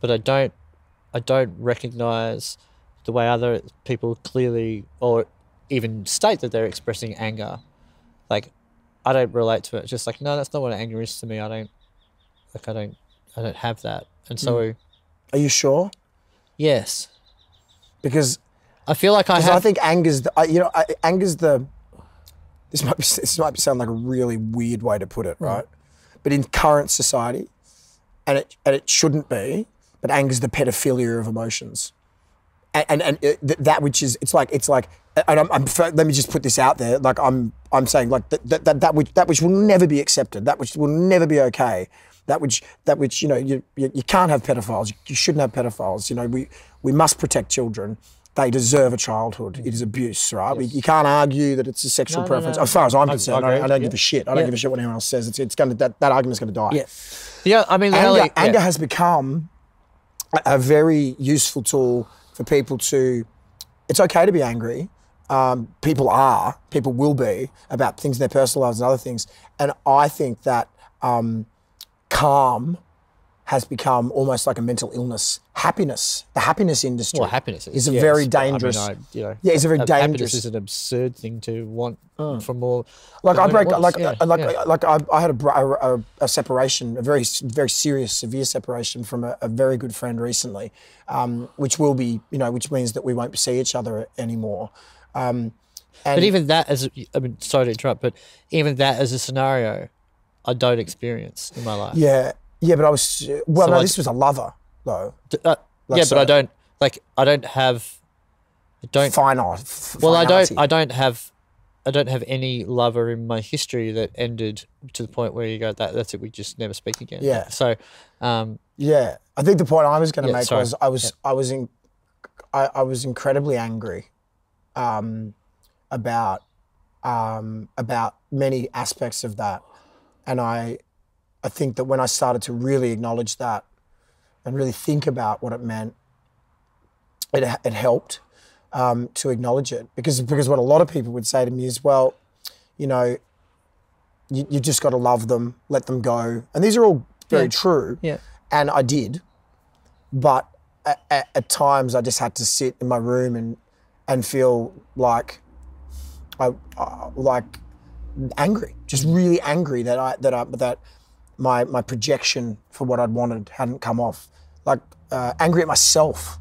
but I don't recognize the way other people clearly or even state that they're expressing anger. Like, I don't relate to it. It's just like, no, that's not what anger is to me. I don't have that. And so, are you sure? yes, Because I feel like I think anger's the. This might sound like a really weird way to put it, right? But in current society, and it shouldn't be, but anger's the pedophilia of emotions, and that which is it's like, and let me just put this out there, like I'm saying like that which will never be accepted, that which will never be okay, that which you can't have pedophiles, you shouldn't have pedophiles. You know, we must protect children. They deserve a childhood. It is abuse, right? Yes. You can't argue that it's a sexual preference. No. As far as I'm concerned, agree. I don't give a shit. I don't give a shit what anyone else says. It's going to that argument's going to die. Yeah. Yeah, I mean, Anger has become a very useful tool for people to. It's okay to be angry. People will be about things in their personal lives and other things. And I think that calm has become almost like a mental illness. Happiness, the happiness industry. Well, happiness is a very dangerous. It's a very dangerous. Happiness is an absurd thing to want for more. Like I had a separation, a very serious, severe separation from a very good friend recently, which means that we won't see each other anymore. But even that, sorry to interrupt, but even that as a scenario, I don't experience in my life. Yeah, but I was this was a lover though. But I don't have. Finite. Well, I don't have any lover in my history that ended to the point where you go, that's it, we just never speak again. Yeah. So, yeah, I think the point I was going to make sorry. was I was incredibly angry, about many aspects of that, and I think that when I started to really acknowledge that and really think about what it meant, it helped. To acknowledge it, because what a lot of people would say to me is, well, you just got to love them, let them go, and these are all very true. Yeah. And I did, but at times I just had to sit in my room and feel like angry, just really angry that my projection for what I'd wanted hadn't come off. Like angry at myself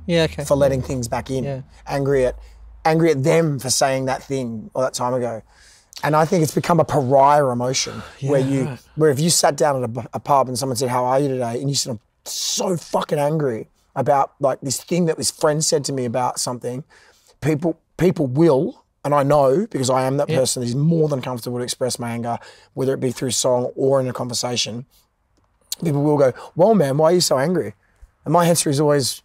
for letting things back in. Yeah. Angry at them for saying that thing all that time ago. And I think it's become a pariah emotion where if you sat down at a pub and someone said, "How are you today?" and you said, "I'm so fucking angry about like this thing that this friend said to me about something," people will, and I know because I am that person that is more than comfortable to express my anger, whether it be through song or in a conversation. People will go, "Well, man, why are you so angry?" And my answer is always,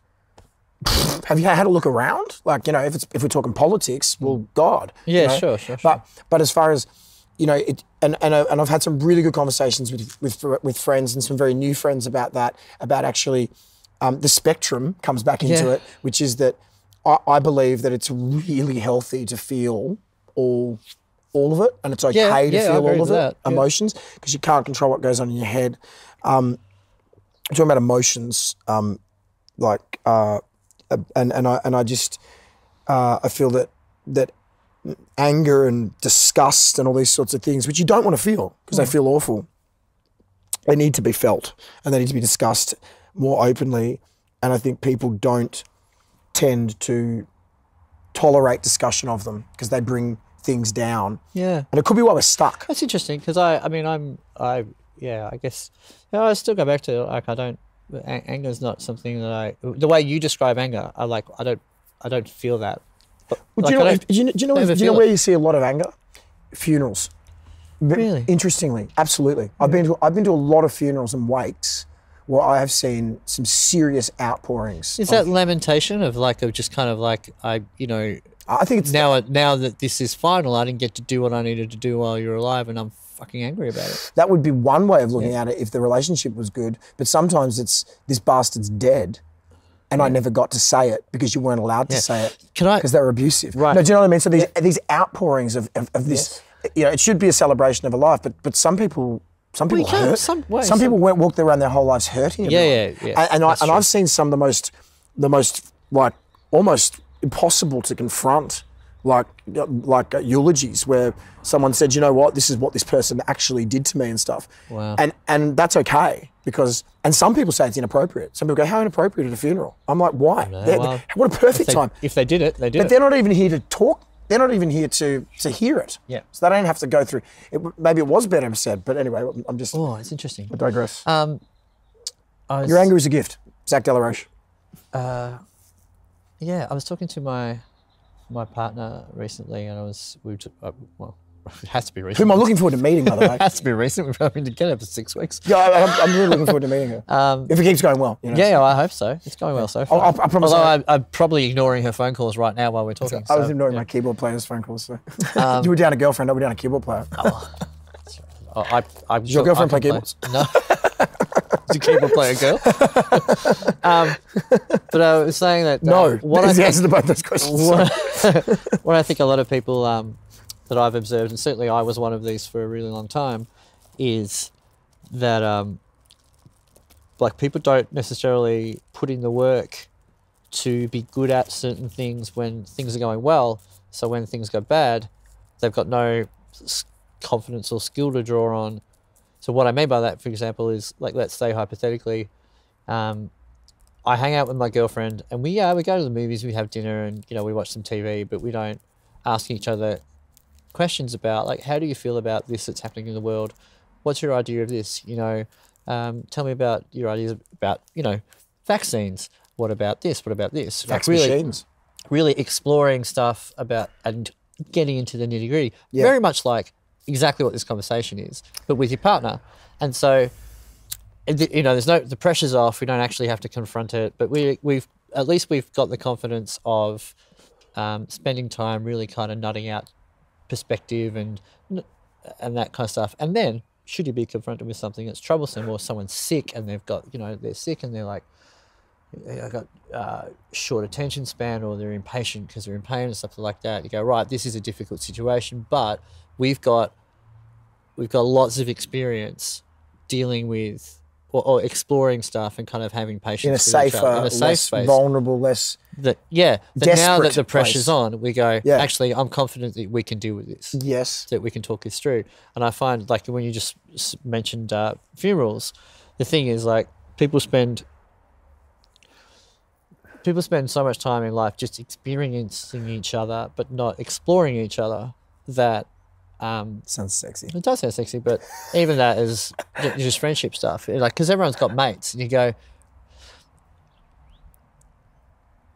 have you had a look around? Like, if we're talking politics, well, God. Yeah, sure. But as far as, you know, and I've had some really good conversations with friends and some very new friends about that, about actually the spectrum comes back into it, which is that I believe that it's really healthy to feel all of it, and it's okay to feel all of it, emotions, because you can't control what goes on in your head. Talking about emotions, I feel that anger and disgust and all these sorts of things, which you don't want to feel because they feel awful, they need to be felt and they need to be discussed more openly. And I think people don't tend to tolerate discussion of them because they bring things down. Yeah. And it could be why we're stuck. That's interesting, because I guess, you know, I still go back to, like, anger is not something that the way you describe anger, I don't feel that. Well, like, do you know where you see a lot of anger? Funerals. Really? Interestingly, absolutely. I've been to a lot of funerals and wakes where I have seen some serious outpourings. Is that lamentation of just kind of like, I think it's now that this is final, I didn't get to do what I needed to do while you're alive, and I'm fucking angry about it. That would be one way of looking at it if the relationship was good. But sometimes it's, this bastard's dead, and I never got to say it because you weren't allowed to say it because they were abusive. Right. No, do you know what I mean? So these outpourings of this, you know, it should be a celebration of a life, but some people hurt. Some people won't walk around their whole lives hurting everyone. Yeah. And I've seen some of the most like almost impossible to confront, like eulogies where someone said, you know what, this is what this person actually did to me and stuff. Wow. And that's okay because, and some people say it's inappropriate. Some people go, how inappropriate at a funeral? I'm like, why? What a perfect time. If they did it, they did it. But they're not even here to talk. They're not even here to hear it. Yeah. So they don't have to go through it. Maybe it was better said, but anyway, I'm just. Oh, it's interesting. I digress. Your anger is a gift. Zach Delaroche. Yeah, I was talking to my partner recently, and it has to be recent. Who am I looking forward to meeting, by the way? It has to be recent. We've been together for 6 weeks. Yeah, I'm really looking forward to meeting her. If it keeps going well. You know? Yeah, I hope so. It's going well so far. I promise. Although I'm probably ignoring her phone calls right now while we're talking. I was ignoring my keyboard player's phone calls. So. You were down a girlfriend, I were down a keyboard player. Does your girlfriend play keyboards? No. Does your keyboard player girl? But I was saying that... no, that's the answer to both those questions. What I think a lot of people that I've observed, and certainly I was one of these for a really long time, is that people don't necessarily put in the work to be good at certain things when things are going well. So when things go bad, they've got no confidence or skill to draw on. So what I mean by that, for example, is, like, let's say hypothetically, I hang out with my girlfriend and we go to the movies, we have dinner, and, you know, we watch some TV, but we don't ask each other questions about, like, how do you feel about this that's happening in the world? What's your idea of this? You know, tell me about your ideas about, you know, vaccines. What about this? What about this? Fax machines. Really exploring stuff about and getting into the nitty gritty. Yeah. Very much like exactly what this conversation is, but with your partner. And so, you know, the pressure's off. We don't actually have to confront it, but we've got the confidence of spending time really kind of nutting out perspective and that kind of stuff. And then, should you be confronted with something that's troublesome, or someone's sick and they're sick and they're like, I've got short attention span, or they're impatient because they're in pain and stuff like that. You go, right, this is a difficult situation, but we've got lots of experience dealing with or exploring stuff and kind of having patience in a safer, less space. Vulnerable, less that now that the pressure's on, we go, actually, I'm confident that we can deal with this. Yes. That we can talk this through. And I find, like, when you just mentioned funerals, the thing is, like, people spend so much time in life just experiencing each other, but not exploring each other, that sounds sexy. It does sound sexy, but even that is just friendship stuff. Like, because everyone's got mates, and you go,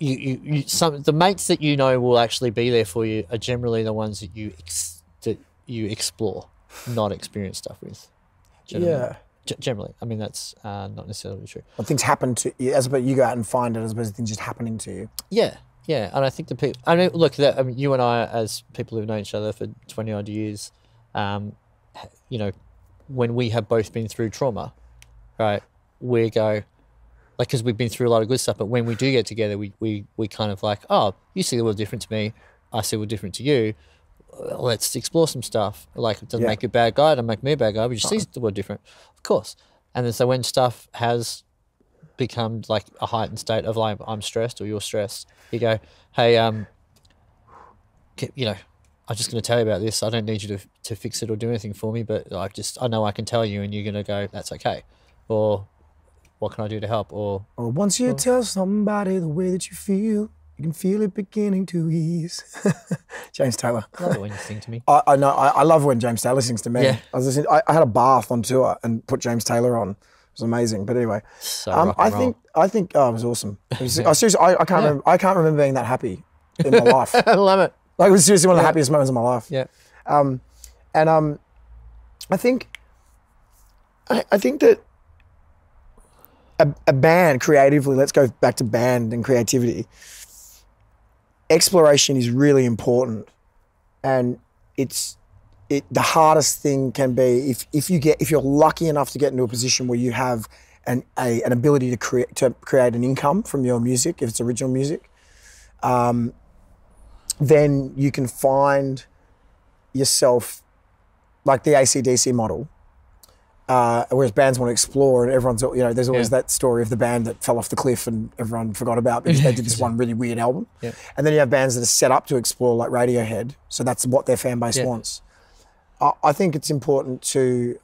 the mates that you know will actually be there for you are generally the ones that you explore, not experience stuff with. Generally. Generally, I mean, that's not necessarily true. When things happen to you, as opposed you go out and find it, as opposed to things just happening to you. Yeah. And I think the people. I mean, look, you and I, as people who've known each other for 20 odd years, you know, when we have both been through trauma, right, we go, like, because we've been through a lot of good stuff, but when we do get together, we kind of like, oh, you see the world different to me, I see the world different to you, let's explore some stuff. Like, it doesn't make you a bad guy, it doesn't make me a bad guy, but you see the world different, of course. And then so when stuff has become like a heightened state of like, I'm stressed or you're stressed, you go, hey, you know, I'm just going to tell you about this. I don't need you to fix it or do anything for me, but I know I can tell you, and you're going to go, that's okay. Or what can I do to help? Or once you tell somebody the way that you feel, you can feel it beginning to ease. James Taylor. I love it when you sing to me. I know. I love when James Taylor sings to me. Yeah. I had a bath on tour and put James Taylor on. It was amazing. But anyway, So rock and roll. I think it was awesome. It was, seriously, I can't remember. I can't remember being that happy in my life. I love it. Like, it was seriously one of the happiest moments of my life. Yeah. I think that a band creatively, let's go back to band and creativity, exploration is really important. And the hardest thing can be if you're lucky enough to get into a position where you have an ability to create an income from your music, if it's original music, then you can find yourself like the AC/DC model, whereas bands want to explore, and everyone's, you know, there's always that story of the band that fell off the cliff and everyone forgot about because they did this one really weird album. Yeah. And then you have bands that are set up to explore, like Radiohead, so that's what their fan base wants. I think it's important to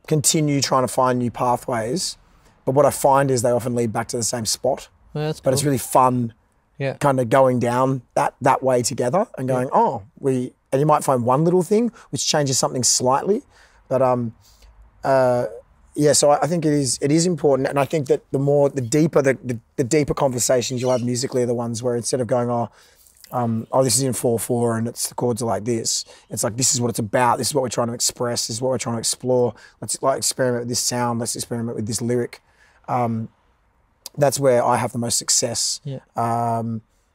continue trying to find new pathways, but what I find is they often lead back to the same spot. Well, that's But cool. it's really fun, kind of going down that way together and going, and you might find one little thing which changes something slightly, but so I think it is important, and I think that the deeper conversations you'll have musically are the ones where instead of going, this is in 4/4 and the chords are like this, it's like, this is what it's about, this is what we're trying to express, this is what we're trying to explore, let's like experiment with this sound, let's experiment with this lyric. That's where I have the most success,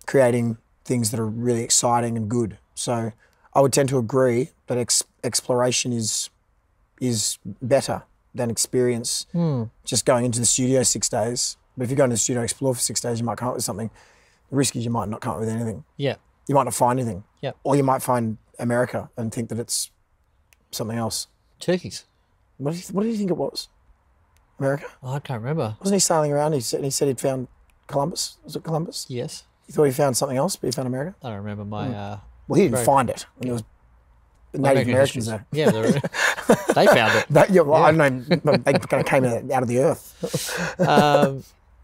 creating things that are really exciting and good. So I would tend to agree that exploration is better than experience. Just going into the studio 6 days. But if you go into the studio and explore for 6 days, you might come up with something. The risk is you might not come up with anything. Yeah. You might not find anything. Yeah. Or you might find America and think that it's something else. Turkeys. What do you think it was? America? Oh, I can't remember. Wasn't he sailing around? He said he'd found Columbus. Was it Columbus? Yes. He thought he found something else, but he found America? I don't remember my... Well, he didn't find it. There was Native Americans there. Yeah, they found it. I don't know. They kind of came out of the earth.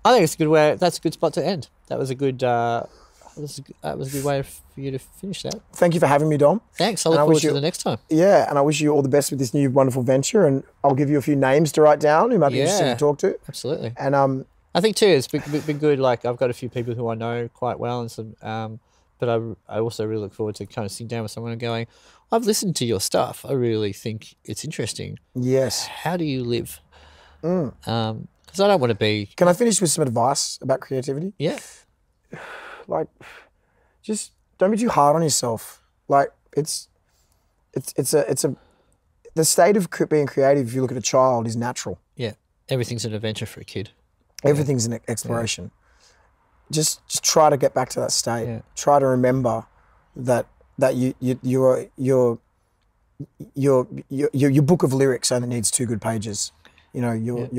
I think it's a good way. That's a good spot to end. That was a good. That was a good way for you to finish that. Thank you for having me, Dom. Thanks. I look forward to the next time. Yeah, and I wish you all the best with this new wonderful venture. And I'll give you a few names to write down who might be interesting to talk to. Absolutely. And I think too, it's been good. Like, I've got a few people who I know quite well, and some. But I also really look forward to kind of sitting down with someone and going, I've listened to your stuff. I really think it's interesting. Yes. How do you live? Because I don't want to be. Can I finish with some advice about creativity? Yeah. Like, just don't be too hard on yourself. Like, it's the state of being creative, if you look at a child, is natural. Yeah. Everything's an adventure for a kid. Everything's an exploration. Yeah. Just try to get back to that state. Yeah. Try to remember that your book of lyrics only needs 2 good pages. You know, your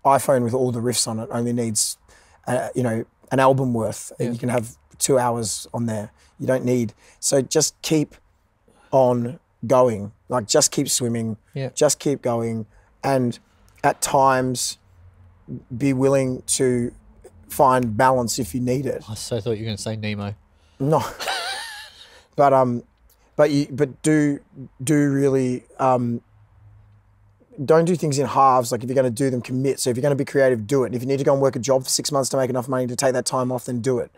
iPhone with all the riffs on it only needs an album worth. Yeah. You can have 2 hours on there. You don't need. So just keep on going. Like, just keep swimming. Yeah. Just keep going, and at times be willing to find balance if you need it. I so thought you were going to say Nemo. No, but do really don't do things in halves. Like, if you're going to do them, commit. So if you're going to be creative, do it. If you need to go and work a job for 6 months to make enough money to take that time off, then do it.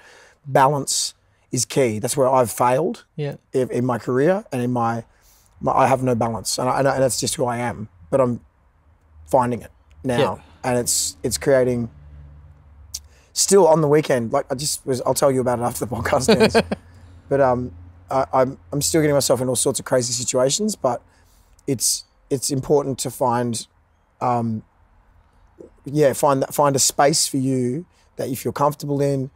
Balance is key. That's where I've failed. Yeah. In my career and in my I have no balance, and that's just who I am. But I'm finding it now, and it's creating. Still on the weekend, like I'll tell you about it after the podcast ends. But I'm still getting myself in all sorts of crazy situations, but it's important to find find a space for you that you feel comfortable in,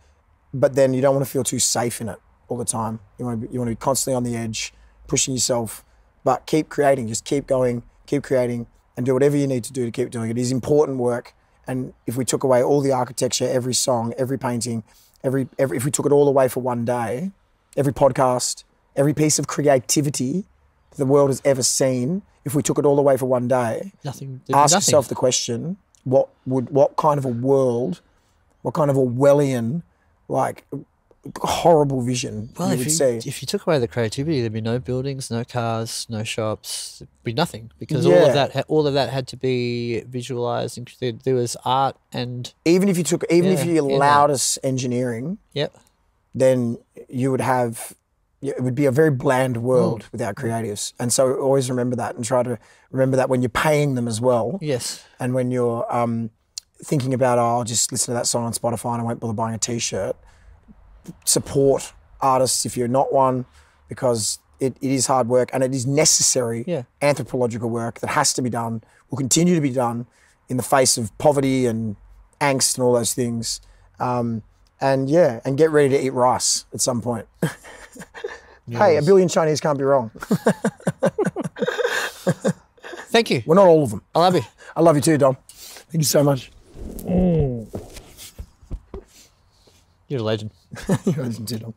but then you don't want to feel too safe in it all the time. You want to be constantly on the edge, pushing yourself, but keep creating. Just keep going, keep creating, and do whatever you need to do to keep doing it. It is important work, and if we took away all the architecture, every song, every painting, if we took it all away for one day, every podcast, every piece of creativity the world has ever seen, if we took it all away for one day, ask yourself the question: what kind of a world, what kind of Orwellian, like, horrible vision you would see? If you took away the creativity, there'd be no buildings, no cars, no shops. There'd be nothing, because all of that had to be visualized, and there was art. And even if you allowed us engineering, then you would have. It would be a very bland world without creatives. And so always remember that, and try to remember that when you're paying them as well. Yes. And when you're thinking about, I'll just listen to that song on Spotify and I won't bother buying a T-shirt. Support artists if you're not one, because it is hard work and it is necessary anthropological work that has to be done, will continue to be done in the face of poverty and angst and all those things. And get ready to eat rice at some point. Yes. Hey, 1 billion Chinese can't be wrong. Thank you. Well, not all of them. I love you. I love you too, Dom. Thank you so much. You're a legend. You're a legend too, Dom.